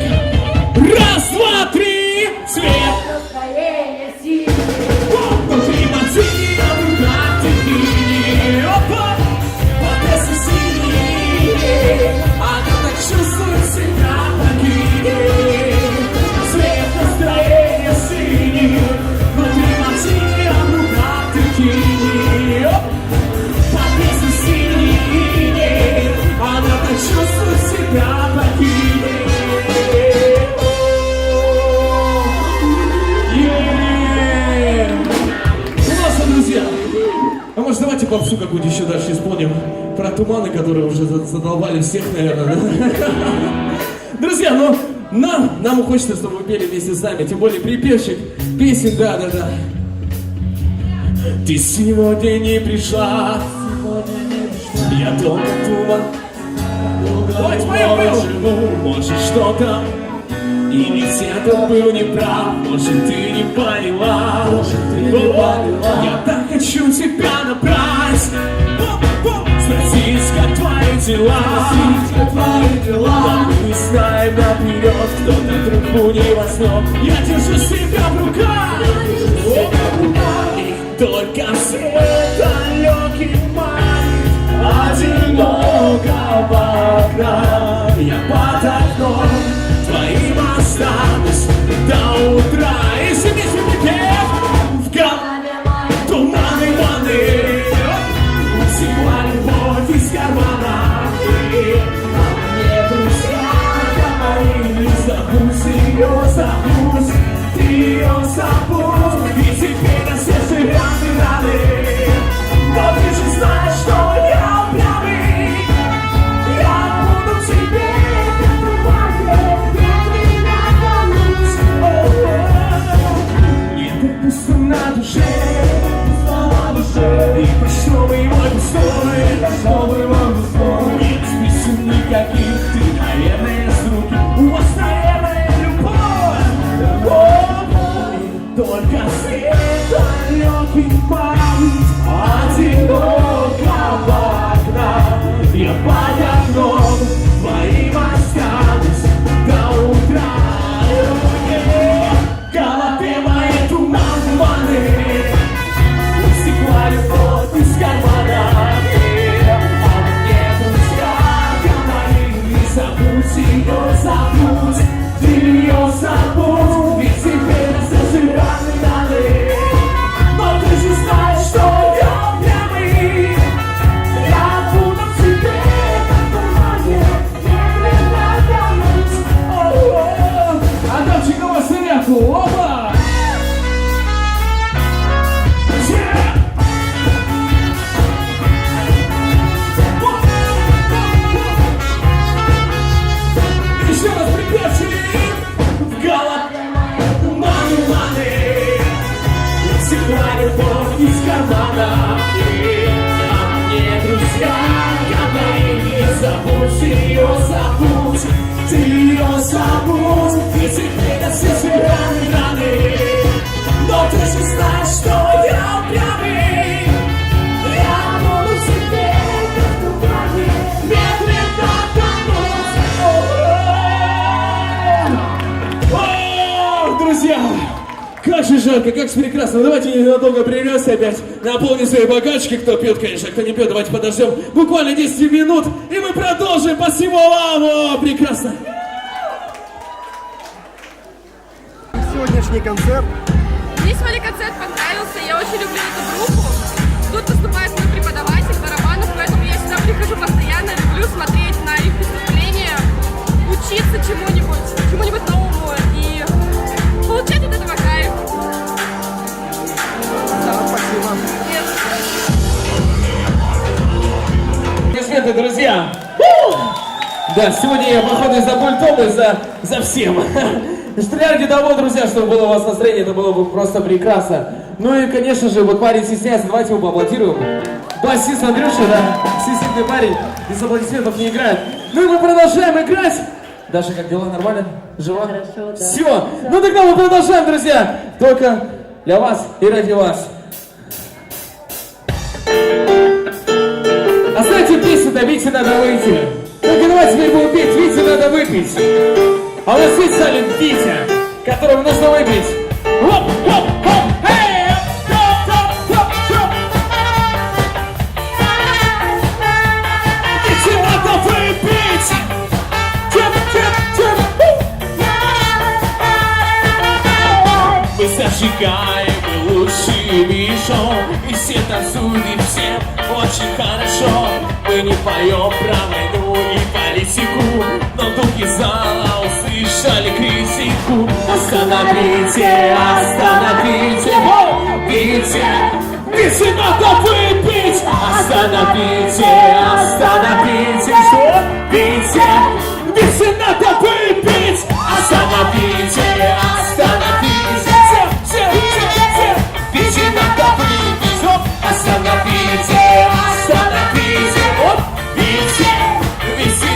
Раз, два, три. Цвет Настроение синий. внутри мотиля, в руках текини. Опа! Под песню синий, она так чувствует себя покидей. Цвет настроения синий, внутри мотиля, в руках текини. Под песню синий, она так чувствует себя покидей. Классно, друзья! А может, давайте попсу какую-нибудь еще дальше исполним про туманы, которые уже задолбали всех, наверное, да? Друзья, ну, нам хочется, чтобы вы пели вместе с нами, тем более припевчик песен, да. Ты сегодня не пришла, я долго думал, Давайте поем. Может что-то и ведь это был неправ. Может ты не поняла. Я так хочу тебя набрать. Спросить, как твои дела. Но мы знаем наперед, кто-то трубку не возьмет. Я держу себя в руках. И только свет далекий манит одинокого окна. Я под окном твоим останусь до утра. И все вместе припев в голове туманы маны. Всегда любовь из кармана. Мне друзья говорили, забудь ее, забудь, ты ее забудь. И теперь на сердце раны. Но ты же знаешь, что я упрямый. Я буду в тебе, как в мне так пусто на душе. И почтовый мой пустой. Нет писем никаких, ты, наверное, с руки. У вас, наверное, любовь. И только свет далекий память одинокого окна. Я под окном твоим останусь до утра. В голове моей туманы. Стекла любовь из кармана. А мне друзья говорили, забудь ее, забудь, ты ее забудь. Ведь теперь на сердце раны даны. Но ты же знаешь, что я упрямый. Я буду в тебе, как в тумане, медленно тянуть. А дальше кого сверху? Опа! Еще раз припевший в голове туманы. Всегда любовь из кармана. А мне друзья говорили, забудь ее, забудь, ты ее забудь. И теперь на сердце раны. Но ты же знаешь, что я упрямый. Я буду в тебе, как в тумане, медленно тонуть. О, друзья! Как же жарко, как же прекрасно. Давайте ненадолго прервемся опять. Наполним свои бокальчики. Кто пьет, конечно, кто не пьет, давайте подождем буквально 10 минут. И мы продолжим. Спасибо вам. О, прекрасно. Сегодняшний концерт. Мне сегодня концерт понравился, я очень люблю эту группу. Тут выступает мой преподаватель Барабанов, поэтому я сюда прихожу постоянно, люблю смотреть на их выступления, учиться чему-нибудь новому и получать от этого кайф. Спасибо. Аплодисменты, друзья. Да, сегодня я, походу, за пультом и за всем. Стрелярки того, друзья, чтобы было у вас настроение, это было бы просто прекрасно. Ну и, конечно же, вот парень стесняется, давайте ему поаплодируем. Басист Андрюша, да, стеснительный парень, без аплодисментов не играет. Ну и мы продолжаем играть. Даша, как дела, нормально? Жива? Хорошо, да. Все, ну тогда мы продолжаем, друзья. Только для вас и ради вас. А знаете, песню-то Вите надо выйти. Только давайте теперь будем петь, Вите надо выпить. А у нас есть Салин Витя, которому нужно выпить. Хоп, хоп, хоп, эй! Хоп, хоп, хоп, хоп. Вите надо выпить! Чоп, чоп, чоп. Мы зажигаем и лучший вижу, и все танцуют, и всем очень хорошо. Мы не поем про войну и политику, но духи зала услышали критику. Остановите, остановите, Витя, Вите надо выпить. Остановите, остановите, Витя, Вите надо выпить. Остановите, остановите, Вите надо выпить. Остановите, остановите, Вите, Вите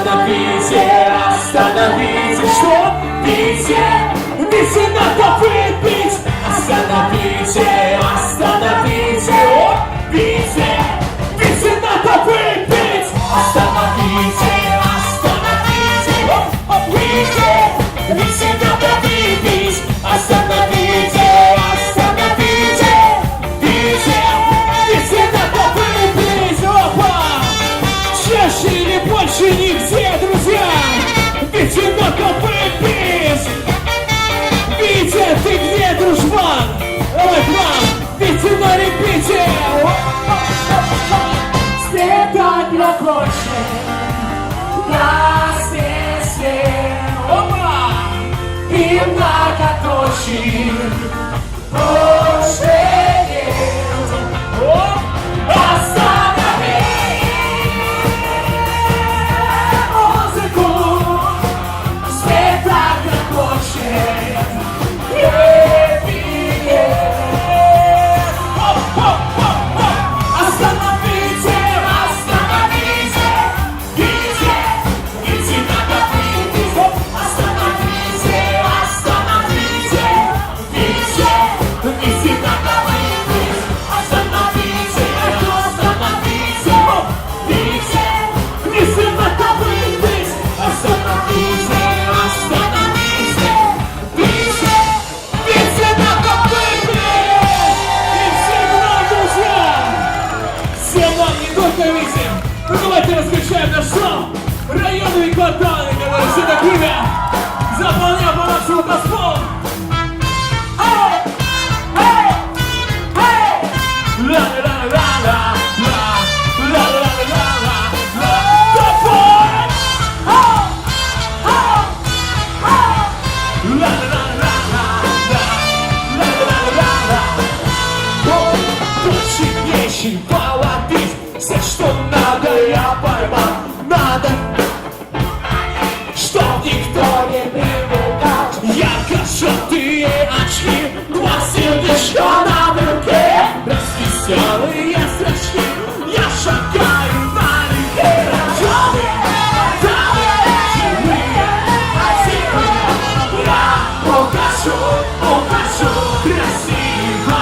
Остановите, остановите, что? Видите, надо выпить. Остановите, остановите, о, видите, надо выпить. Остановите, остановите, о, видите, надо выпить. Остановите, остановите, видите, надо выпить. Опа! Чаще или больше нигде, друзья. Видите, надо выпить. Витя, ты где, дружбан? Давай к нам, Витя, на репите. Все так рабочие, нас везде. Опа! И многоточий больше нет. Останови музыку, свет так рабочий. Остановите, остановите, видите, надо выпить. Остановите, остановите, видите, надо выпить. Остановите, остановите, видите, надо выпить. Остановите, остановите, видите, надо выпить. И всем нам, друзья! Всем нам, не только видим! Ну давайте раскачаем наш шоу! Районы и кварталы, которые все такими заполняем по нашему танцполу! Очень половить, все, что надо, я поймал. Надо, чтоб никто не привыкал. Ярко-желтые очки, два сердечка на руке. Развеселые строчки, я шагаю налегке. Я укажу, красиво.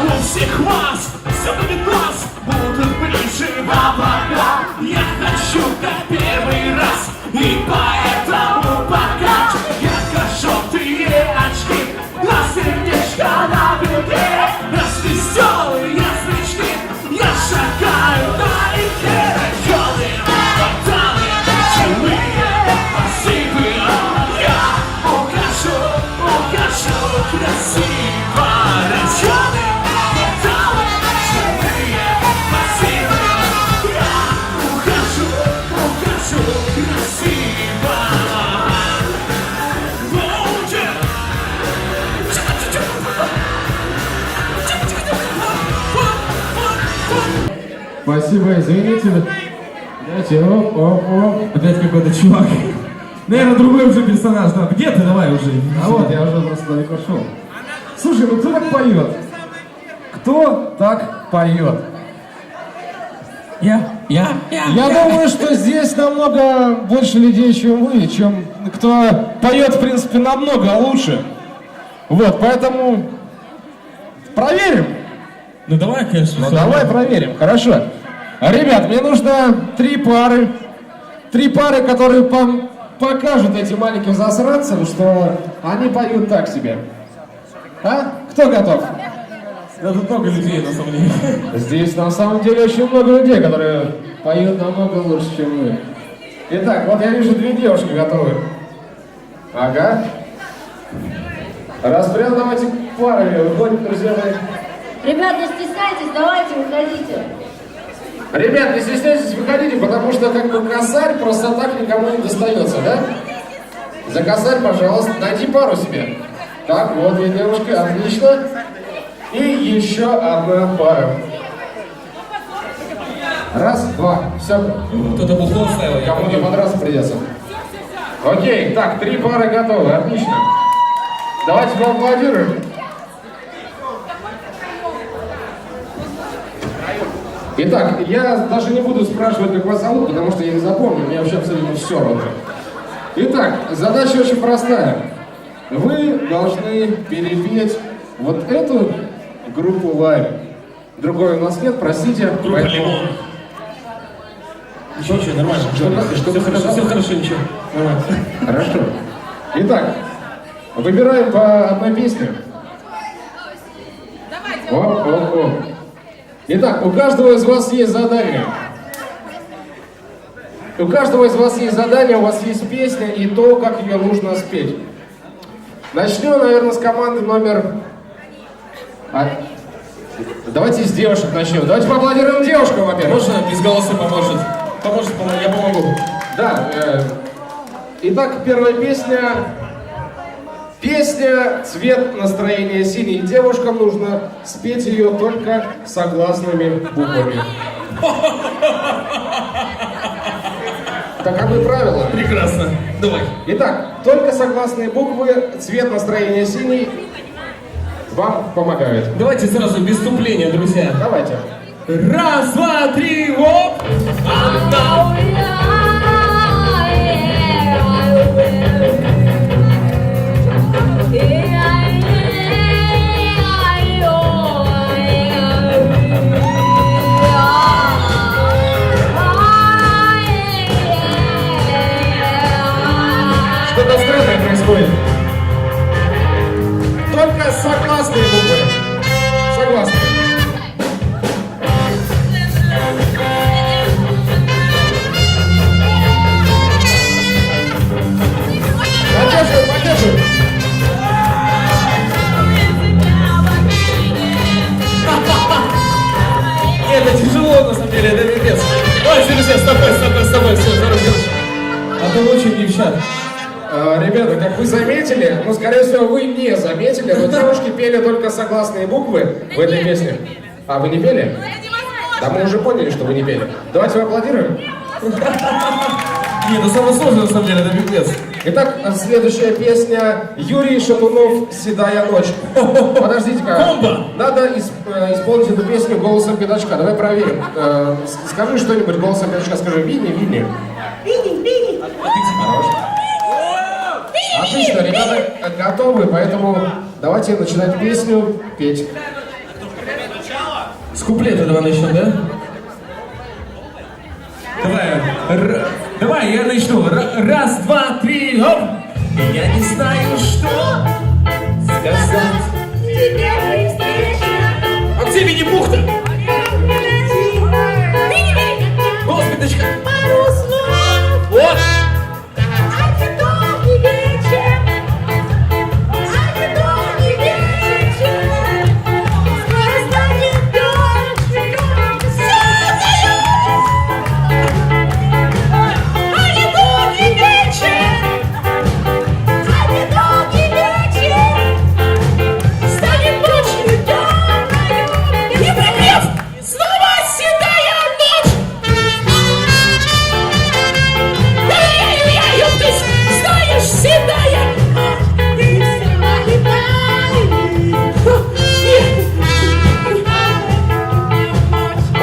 У всех вас все будет класс, будут ближе в облака. Я хочу как первый раз, и поэтому пока ярко-желтые очки, два сердечка на груди, развеселые строчки, я шагаю налегке. Районы, кварталы, живые, красивые, я укажу красиво. Районы, кварталы, живые, красивые, я укажу красиво. Спасибо, извините. Дайте, оп. Опять какой-то чувак. Наверное, другой уже персонаж. Да, где ты? Давай уже. А вот, я уже просто далеко шел. Слушай, ну кто так поет? Кто так поет? Я. Я думаю, что здесь намного больше людей, чем вы, чем кто поет, в принципе, намного лучше. Вот, поэтому проверим. Ну давай, конечно. Ну давай проверим, хорошо. Ребят, мне нужно три пары, которые покажут этим маленьким засранцам, что они поют так себе. А? Кто готов? Да тут много людей, на самом деле. Здесь на самом деле очень много людей, которые поют намного лучше, чем вы. Итак, вот я вижу две девушки готовы. Ага. Распрям, давайте парами выходим, друзья мои. Ребят, не стесняйтесь, давайте, выходите. Ребят, не стесняйтесь, выходите, потому что как бы косарь просто так никому не достается, да? За косарь, пожалуйста, найди пару себе. Так, вот две девушки, отлично. И еще одна пара. Раз, два, все. Кто-то бухло ставил. Кому-то подраться придется. Окей, так, три пары готовы, отлично. Давайте поаплодируем. Итак, я даже не буду спрашивать, как вас зовут, потому что я не запомню, мне вообще абсолютно все равно. Итак, задача очень простая. Вы должны перепеть вот эту группу Лайм. Другой у нас нет, простите. Группа Лимон. Ничего, нормально. Все хорошо, ничего. Нормально. Хорошо. Итак, выбираем по одной песне. О. Итак, у каждого из вас есть задание. У каждого из вас есть задание, у вас есть песня и то, как ее нужно спеть. Начнем, наверное, с команды номер... Давайте с девушек начнем. Давайте поаплодируем девушкам, во-первых. Можно без голоса поможет? Я помогу. Да. Итак, первая песня. Песня «Цвет настроения синий». Девушкам нужно спеть ее только согласными буквами. Таковы правила. Прекрасно. Давай. Итак, только согласные буквы, цвет настроения синий вам помогает. Давайте сразу без вступления, друзья. Давайте. Раз, два, три, оп! Что-то странное происходит. Только согласные буквы. Согласные. Поддерживай. Это тяжело, на самом деле, это пипец. Ой, друзья, стопай, все, здорово, а то очень девчат. Ребята, как вы заметили, ну, скорее всего, вы не заметили, но девушки пели только согласные буквы в этой песне. А вы не пели? Да мы уже поняли, что вы не пели. Давайте поаплодируем. Нет, это самое сложное, на самом деле, это пипец. Итак, следующая песня Юрий Шатунов «Седая ночь». Подождите-ка. Бомба! Надо исполнить эту песню голосом пятачка. Давай проверим. Скажи что-нибудь голосом пятачка. Скажи Винни. Винни. Хорош. Отлично, ребята готовы, поэтому давайте начинать песню петь. С куплета давай начнем, да? Давай, я начну. Раз, два, три, оп! Я не знаю, что сказать. А где Винни-Пух-то? Голос пятачка. Вот!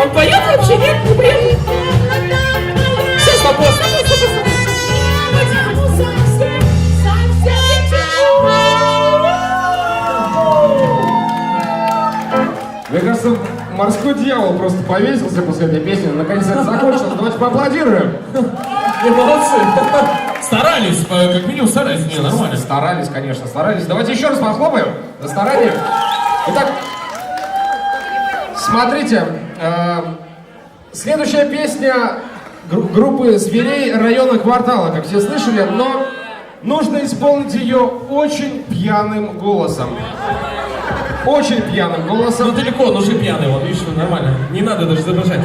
Он поет вообще? Нет? Ну, блин. Все, стоп. Мне кажется, морской дьявол просто повесился после этой песни. Наконец это закончилось. Давайте поаплодируем. Вы молодцы. Старались, как минимум старались. Не, нормально. Старались, конечно, старались. Давайте еще раз похлопаем за старание. Итак, смотрите, следующая песня группы «Зверей» района квартала, как все слышали, но нужно исполнить ее очень пьяным голосом. Очень пьяным голосом. Ну далеко, он уже пьяный, вот, видишь, нормально. Не надо даже изображать.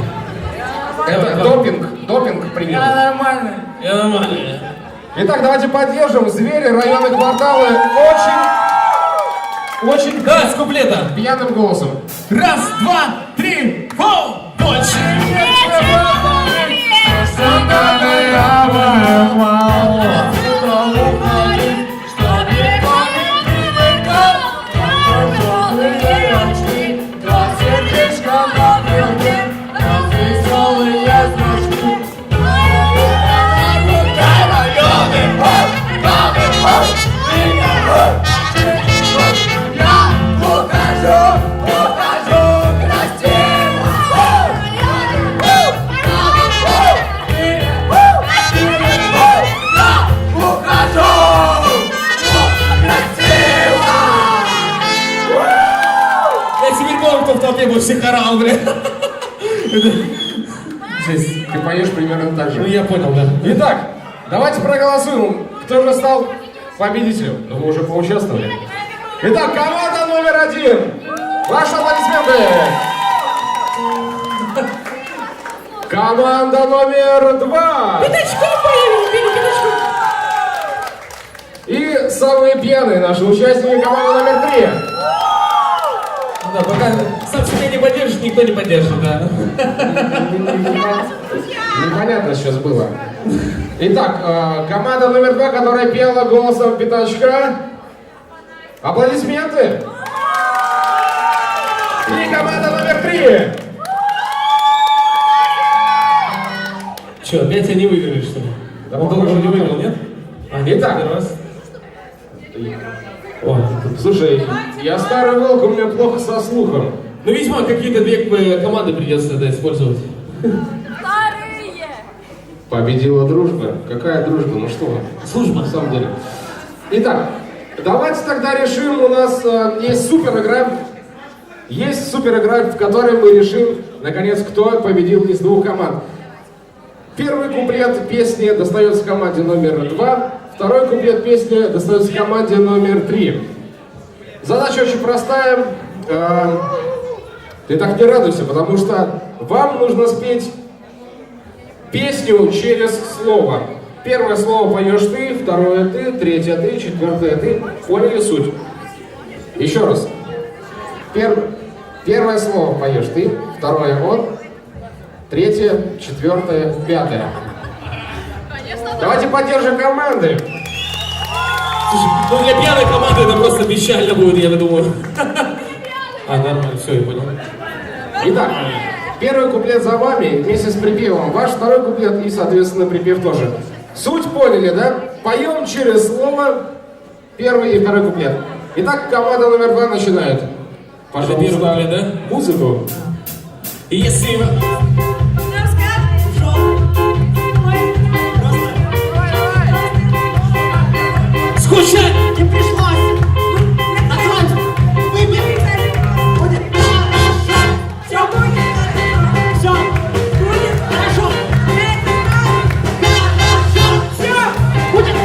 Это допинг принял. Нормально. Итак, давайте поддержим «Звери» района квартала очень Да, с куплета. пьяным голосом. Раз, два, три, фу! Больше в толпе бы всех орал, блин. Жесть, ты поешь примерно так же. Ну я понял, да. Итак, давайте проголосуем, кто же стал победителем. Ну, мы уже поучаствовали. Итак, команда номер 1. Ваши аплодисменты. Команда номер 2. Пятачком появились, пятачком. И самые пьяные наши участники, команда номер 3. Ну да, пока сам себя не поддержит, никто не поддержит, да. Непонятно сейчас было. Итак, команда номер 2, которая пела голосом пятачка. Аплодисменты. И команда номер 3. Че, опять они выиграли, что ли? Да, Он похоже, уже не не выиграл, нет? А, нет, Итак. первый раз. О, Слушай, я старый волк, у меня плохо со слухом. ну, видимо, какие-то две команды придется да, использовать. Старые! Победила дружба. Какая дружба? Ну что вы? Служба. На самом деле. Итак, давайте тогда решим, у нас есть супер игра. Есть супер игра, в которой мы решим, наконец, кто победил из двух команд. Первый куплет песни достается команде номер 2, второй куплет песни достается команде номер 3. Задача очень простая. Ты так не радуйся, потому что вам нужно спеть песню через слово. Первое слово поешь ты, второе ты, третье ты, четвертое ты. Поняли суть? Еще раз. Первое слово поешь ты, второе он, третье, четвертое, пятое. Конечно, Давайте поддержим команды. Слушай, ну для пьяной команды это просто печально будет, я думаю. А, нормально, все, я понял. Итак, первый куплет за вами вместе с припевом. Ваш второй куплет и, соответственно, припев тоже. Суть поняли, да? Поем через слово первый и второй куплет. Итак, команда номер 2 начинает. Пожалуйста, первый куплет, да? музыку. И если вы... Скучать! Не пришлось. Откройте. Выбери. Будет хорошо. Все будет хорошо. Все будет хорошо. Хорошо. Все будет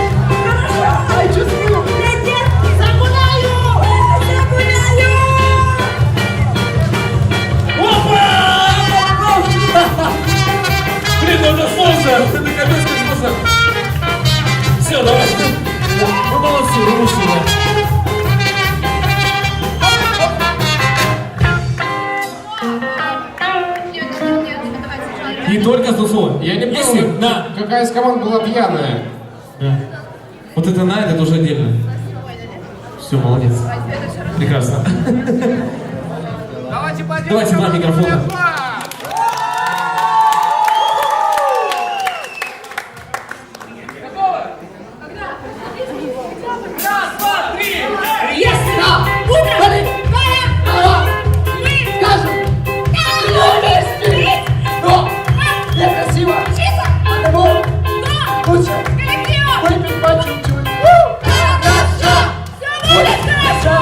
хорошо. Ай, чувствую. Нет, загуляю. Загуляю. Блин, ну это сложно! Это капец как сложно! Все, давай! Ну молодцы, вы вышли, да. Не только Сусо. Я не Если понял, на... какая из команд была пьяная. Да. Вот это на, это тоже отдельно. Все, молодец. Прекрасно. Давайте два микрофона. Если утром мы скажем, любишь стрелять, но некрасиво, потому лучше выпить по чуть-чуть. Хорошо, будет хорошо,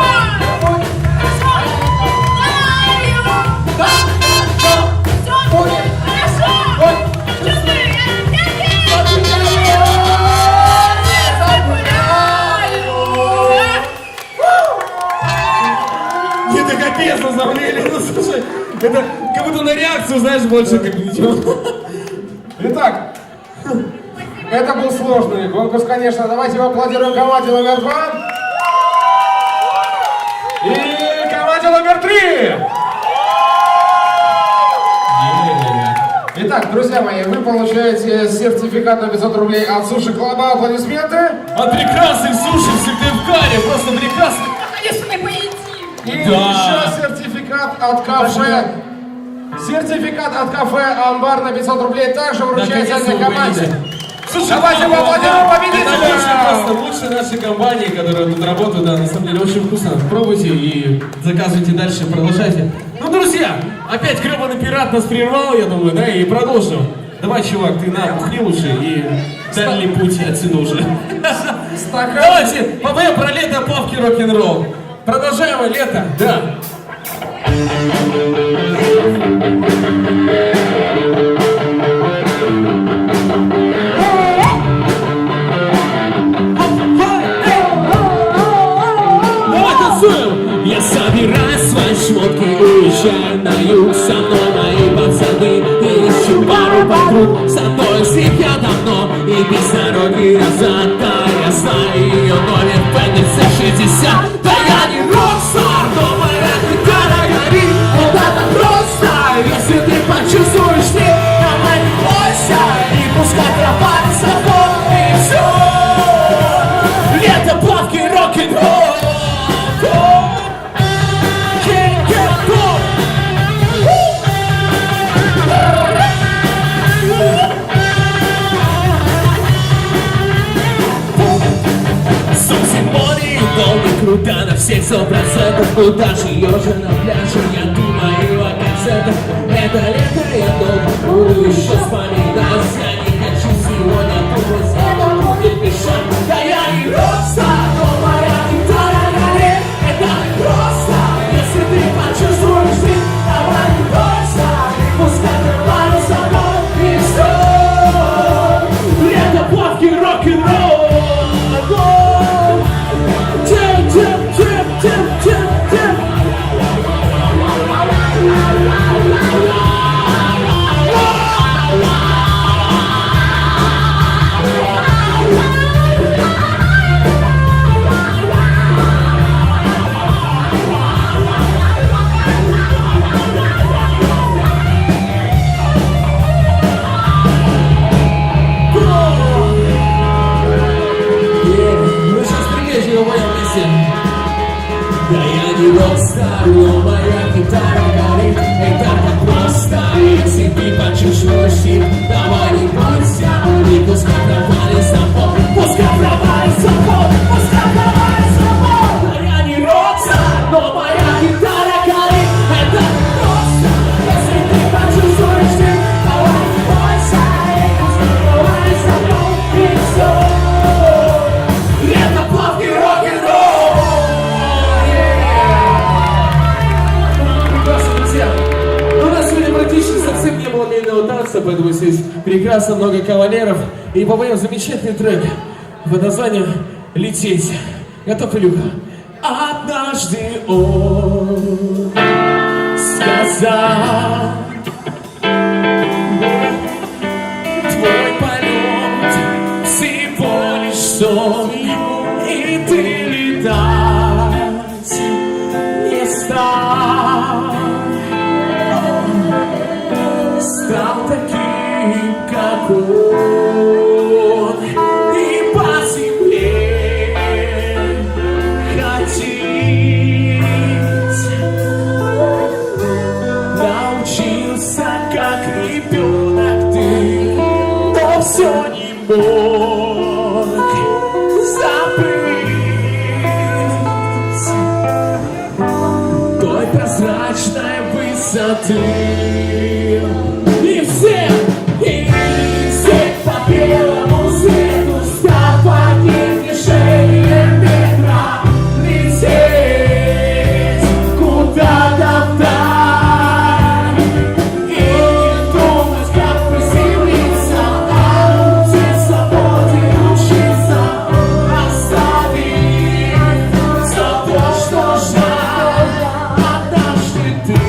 будет хорошо, будет хорошо, Это капец, на самом деле. Ну, слушай, это как будто на реакцию, знаешь, больше как ничего. Итак, это был сложный конкурс, конечно. Давайте аплодируем команде номер 2. И команде номер 3. Итак, друзья мои, вы получаете сертификат на 500 рублей от Суши Клаба. Аплодисменты. От прекрасных суши в Сыктывкаре, просто прекрасно. Конечно, мы поедим! И Да. еще сертификат от кафе. Сертификат от кафе «Амбар» на 500 рублей также вручается Наконец-то этой вы команде. поедете. Слушай, Давайте ну, поаплодируем это победителя! лучше, просто лучше нашей компании, которые тут работают, да, на самом деле очень вкусно. Пробуйте и заказывайте дальше, продолжайте. Ну, друзья, опять гребаный пират нас прервал, я думаю, да, и продолжим. Давай, чувак, ты на, бухни лучше и дальний путь отсюда уже. Давайте, попоем про лето, плавки, рок-н-ролл. Продолжаем лето, да. Давай танцуем! Я собираю свои шмотки, уезжаю на юг. Со мной мои пацаны, и ищу пару подруг. Со мной слив я давно, и без дороги назад. Да, я знаю ее номер ПНЦ 60. Да я не рокстар, но моя гитара горит. Вот это просто, если ты почувствуешь мне, давай не бойся, и пускай пропадет с тобой, и все. Лето, плавки, рок-н-ролл. Круто на всех 100%, ну даже ежа на пляже, я думаю о концертах. Это лето, я долго буду еще вспоминать. Я не хочу сегодня думать, это будет мешать. Да я не рокстар, но моя гитара горит. Это просто, если ты почувствуешь ты, давай не бойся, и пускай пропадет с тобой, и все. Лето, плавки, рок-н-ролл. Да я не рокстар, но моя гитара горит. Это так просто, если ты почувствуешь сил, давай не бойся, и пускай пропали с тобой, пускай пропали с тобой, пускай пропали с тобой. Да я не рокстар, но моя гитара горит. Это просто, если ты почувствуешь сил, давай не бойся, и пускай пропали с тобой, и все. Лето, плавки, рок-н-ролл. У нас сегодня практически совсем не было медленного танца, поэтому здесь прекрасно много кавалеров. И попоем замечательный трек под названием «Лететь». Готов, Илюха? Однажды он сказал: твой полет всего лишь сон, и ты летать не стал. Стал таким, как он, и по земле ходить. Научился, как ребенок ты, но все не мог забыть той прозрачной высоты. И все по белому свету стал под движением ветра лететь куда-то вдаль. И не думать, как приземлиться, а учить свободе учиться, оставить все то, что ждал однажды ты.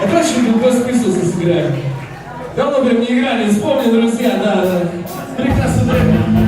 А давайте что-нибудь Господь Иисуса сыграем. Давно прям не играли, вспомни, друзья, да. Прекрасный трек.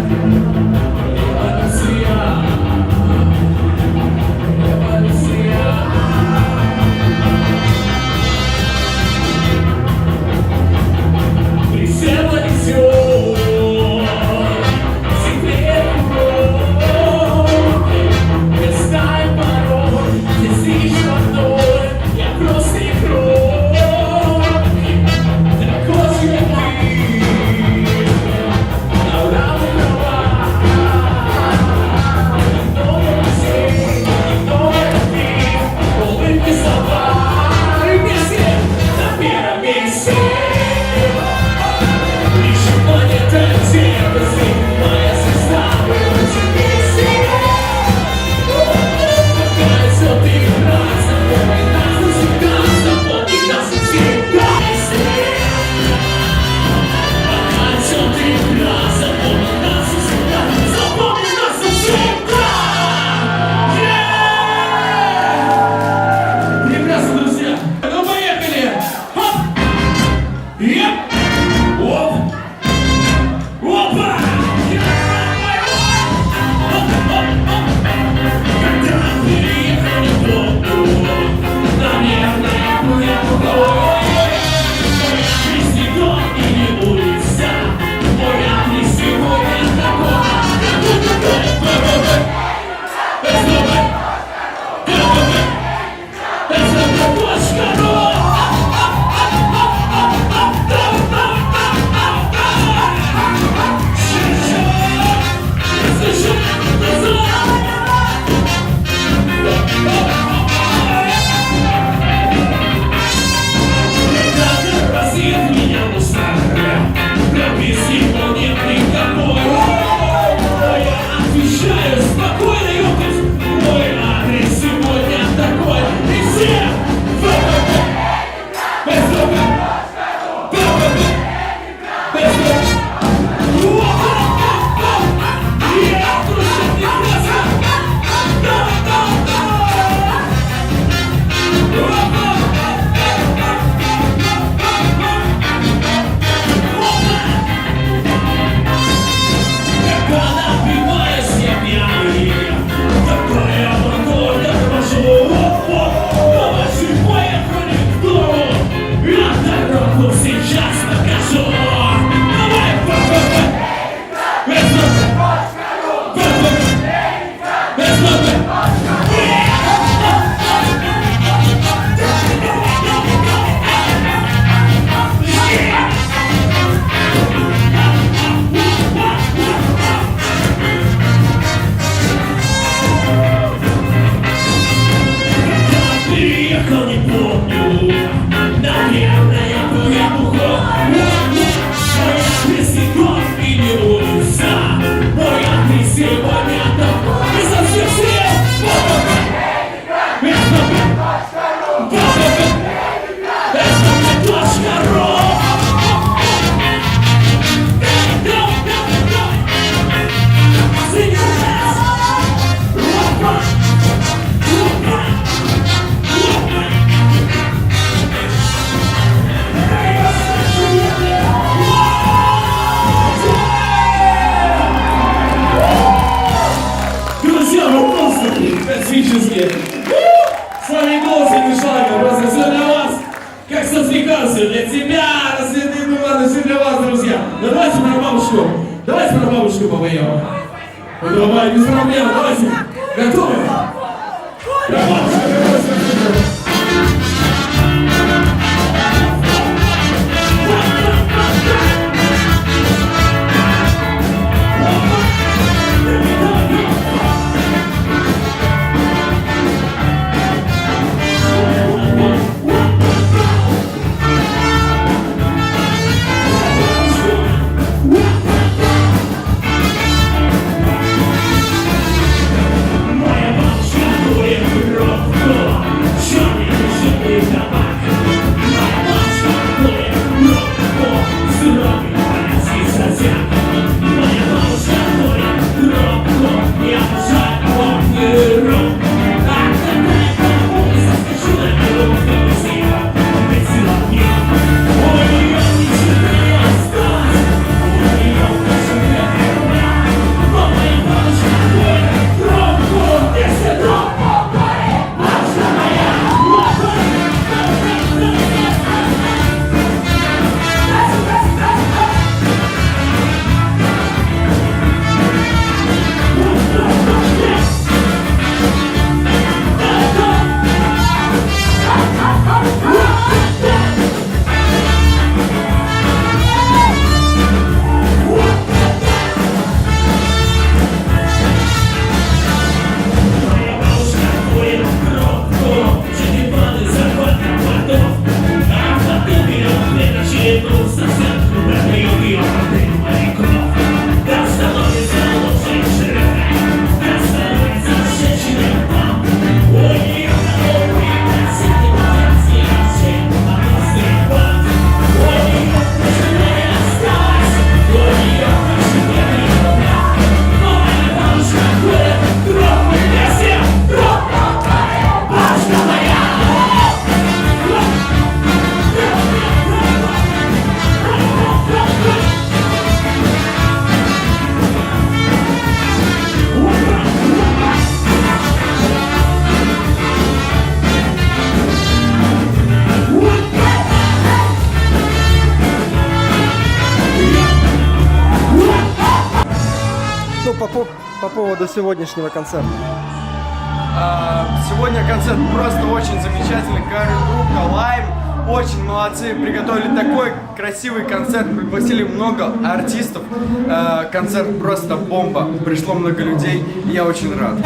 космические. С вами голос Мишака, просто все для вас, как сосвекал, все для тебя, рассветные туманы, все для вас, друзья. Ну, давайте про бабушку попоем. Ну, давай, без проблем, давайте. Готовы? Про бабушку. Моя бабушка курит кровь. по поводу сегодняшнего концерта? Сегодня концерт просто очень замечательный. Группа Лайм очень молодцы, приготовили такой красивый концерт, пригласили много артистов. Концерт просто бомба, пришло много людей, и я очень рад.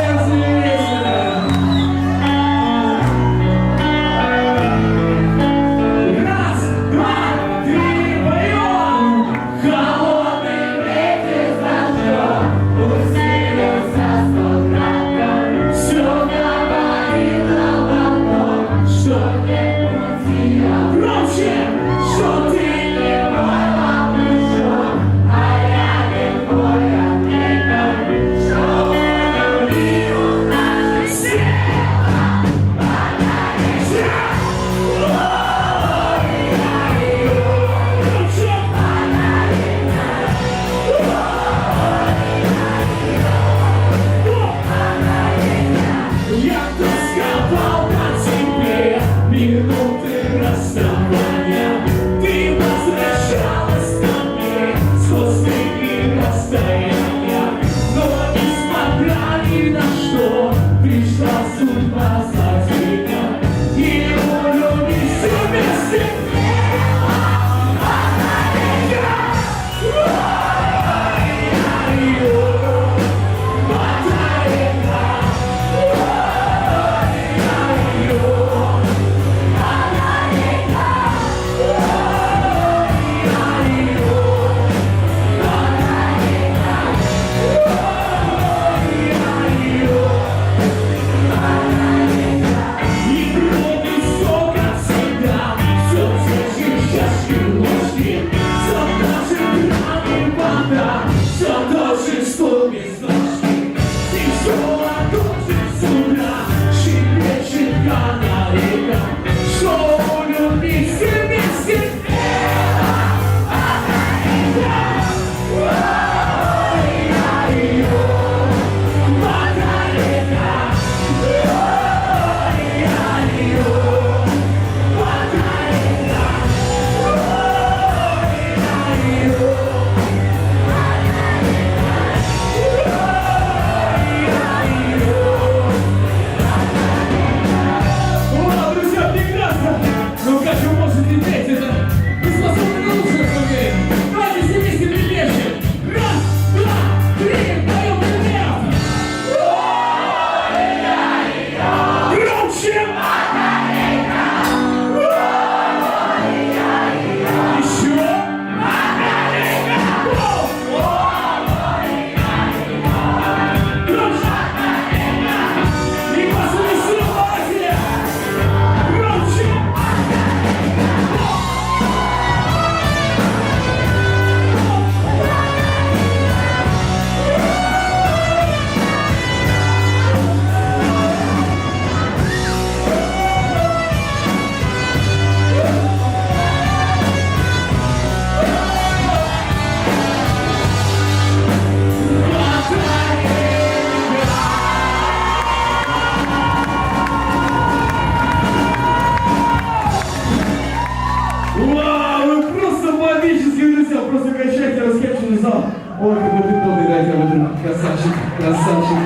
Ой, какой ты полный, дайте об этом. Красавчик, красавчик.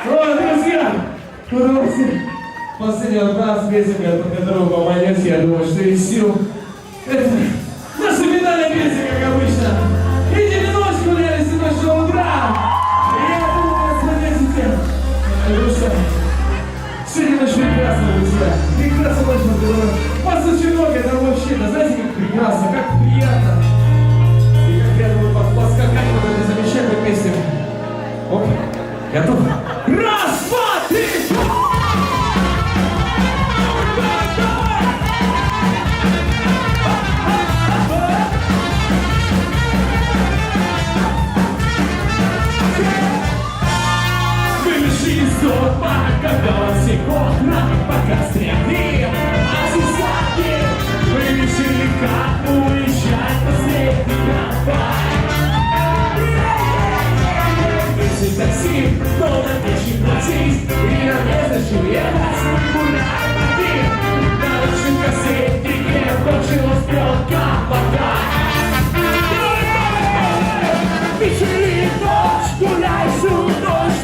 Ой, друзья, удовольствие. Последняя от нас песенка, под которую поманете, я думаю, что из сил. Это наша финальная песня, как обычно. Видели ночь, гуляли с ночного утра. И я думаю, вы смотрите. Потому что сегодня ночь прекрасная, друзья. Прекрасная ночь, на которую вас очень много, это вообще, да знаете, как прекрасно, как приятно. Я думаю, поскакать вот этой замечательной песне. Оп, готов? Раз, два, три! Выбежи из дома, когда он секундно погастряли, а сзади вы решили, как уезжать последний контакт. Если такси, то на печи платить, и на незачем ехать, гуляй один. На нашем кассетнике кончилась пленка вода. Вечеринок, ночь, гуляй всю ночь.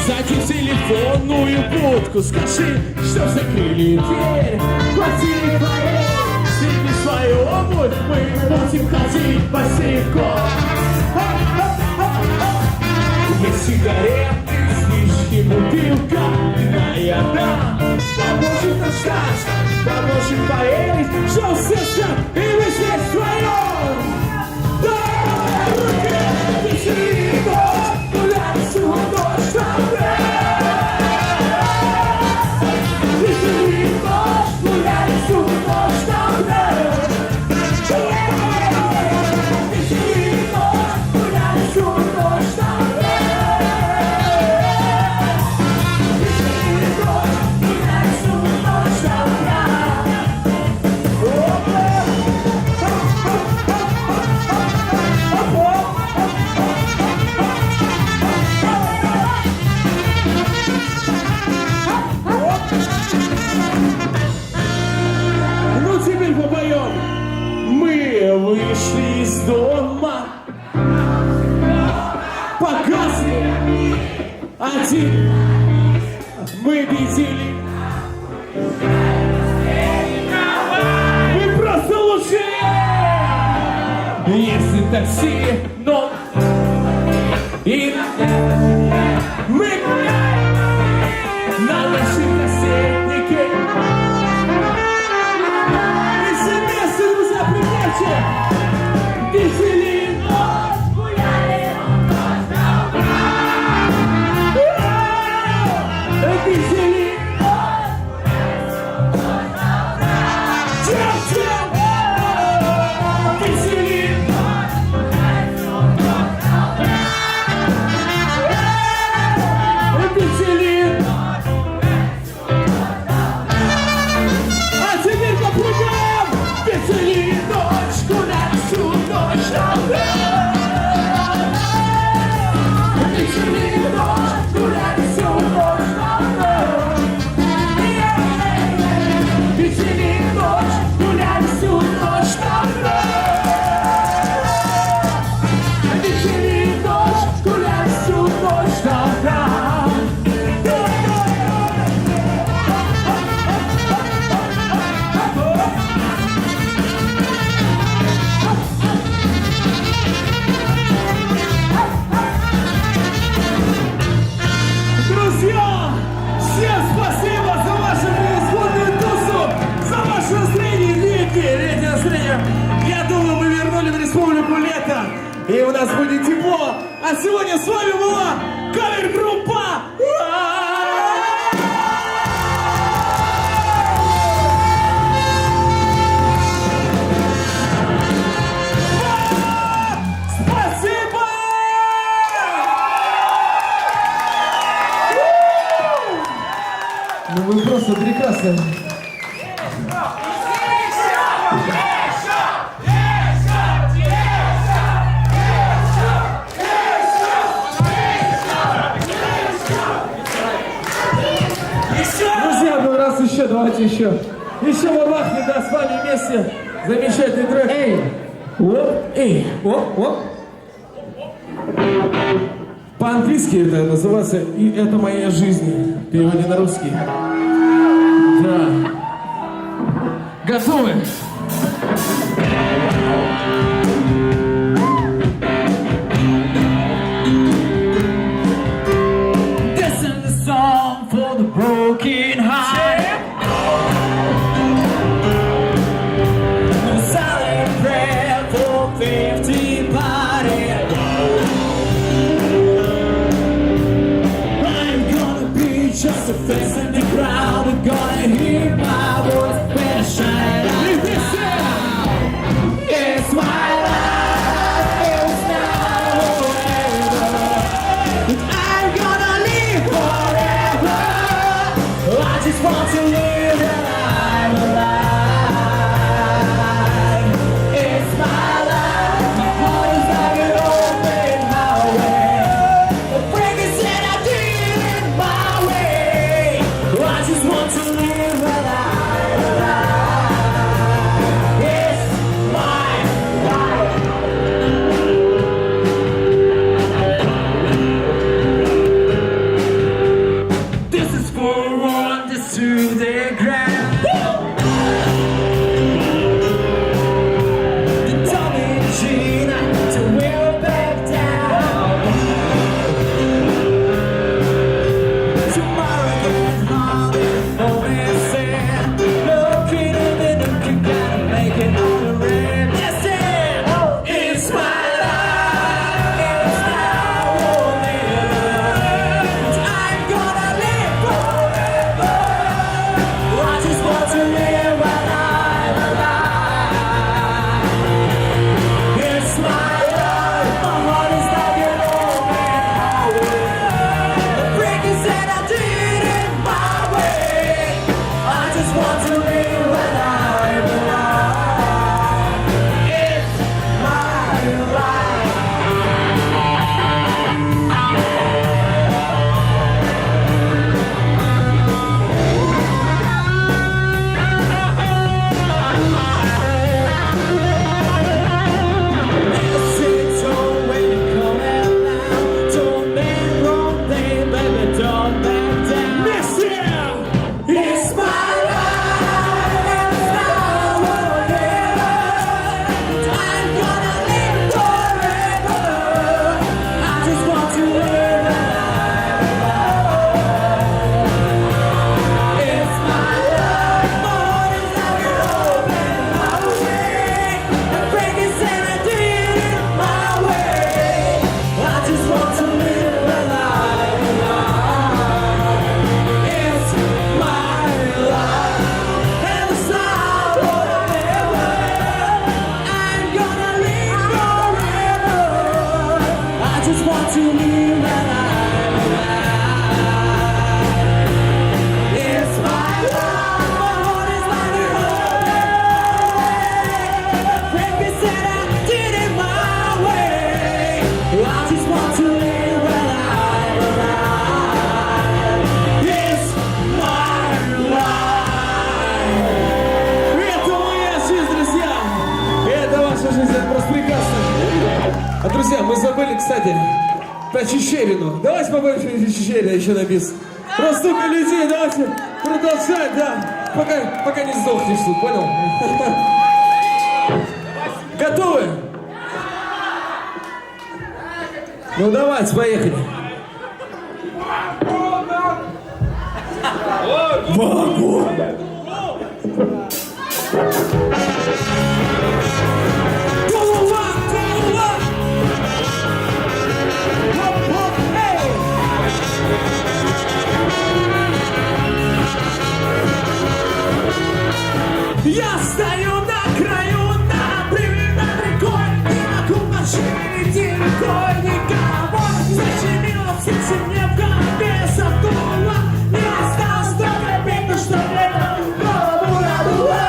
Зайди в телефонную будку, скажи, что закрыли дверь в квартире твоей. Сними свою обувь, мы будем ходить босиком. Есть сигареты, слишком бутылка, вина и одна. Поможет нам ждать, поможет поверить, что все спят, и мы здесь вдвоем. Давай руки, весели ночь, гуляй всю ночь на весели ночь, гуляй всю ночь на весели ночь, гуляй всю ночь на Ну теперь попоем. Мы вышли из дома, погасли один, мы бедили. Мы просто лучшие, если такси, но и мы на нашей кассетнике. И все вместе, друзья, примерьте. Весели ночь, гуляли ночь на весели ночь, чем? Весели весели. А теперь попрыгаем. Весели ночь, гулять всю ночь на весели ночь, гулять всю ночь на весели ночь, гулять всю ночь на весели ночь, гулять всю ночь на Друзья, всем спасибо за вашу преисходную тусу, за ваше настроение, летнее настроение. Я думаю, мы вернули в республику лето, и у нас будет тепло. А сегодня с вами была кавер-группа. Спасибо! Ну вы просто прекрасны. Друзья, ну раз еще, давайте еще. Еще бабахнем, да, с вами вместе. Замечательный трек. Эй! Оп, эй! Оп, оп. По-английски это называется «И это моя жизнь». В переводе на русский. Да. Готовы? This is the song for the broken heart. A silent prayer for 50 bodies. I'm gonna be just a face in the crowd. I'm gonna hear my voice when I shine out. It's my life, it's now or never. I'm gonna live forever. I just want to live and I'm alive. It's my life, my heart is like an open highway. The breakers that I did in my way. Кстати, по Чечерину. Давайте побольше Чечерина еще на бис. Растука людей, давайте продолжать, да. Пока не сдохнешь тут, понял? Готовы? Ну давайте, поехали. Вагон! Я стою на краю, над рекой, не могу машине идти рекой, никого защемило в сердце, мне в голове задуло, не осталось только пепел, что это голову надуло.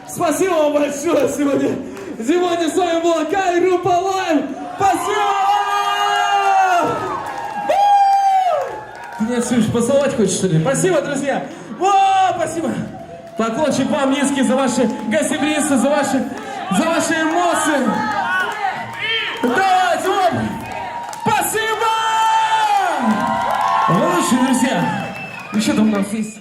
Спасибо вам большое сегодня. Сегодня с вами была Кай, группа Лайм. Спасибо! Ты меня слышишь, поцеловать хочешь, что ли? Спасибо, друзья! Спасибо! Поклончик вам низкий за ваши гостеприимства, за ваши эмоции. Давайте, спасибо! Вы лучшие, друзья. Еще там у нас есть...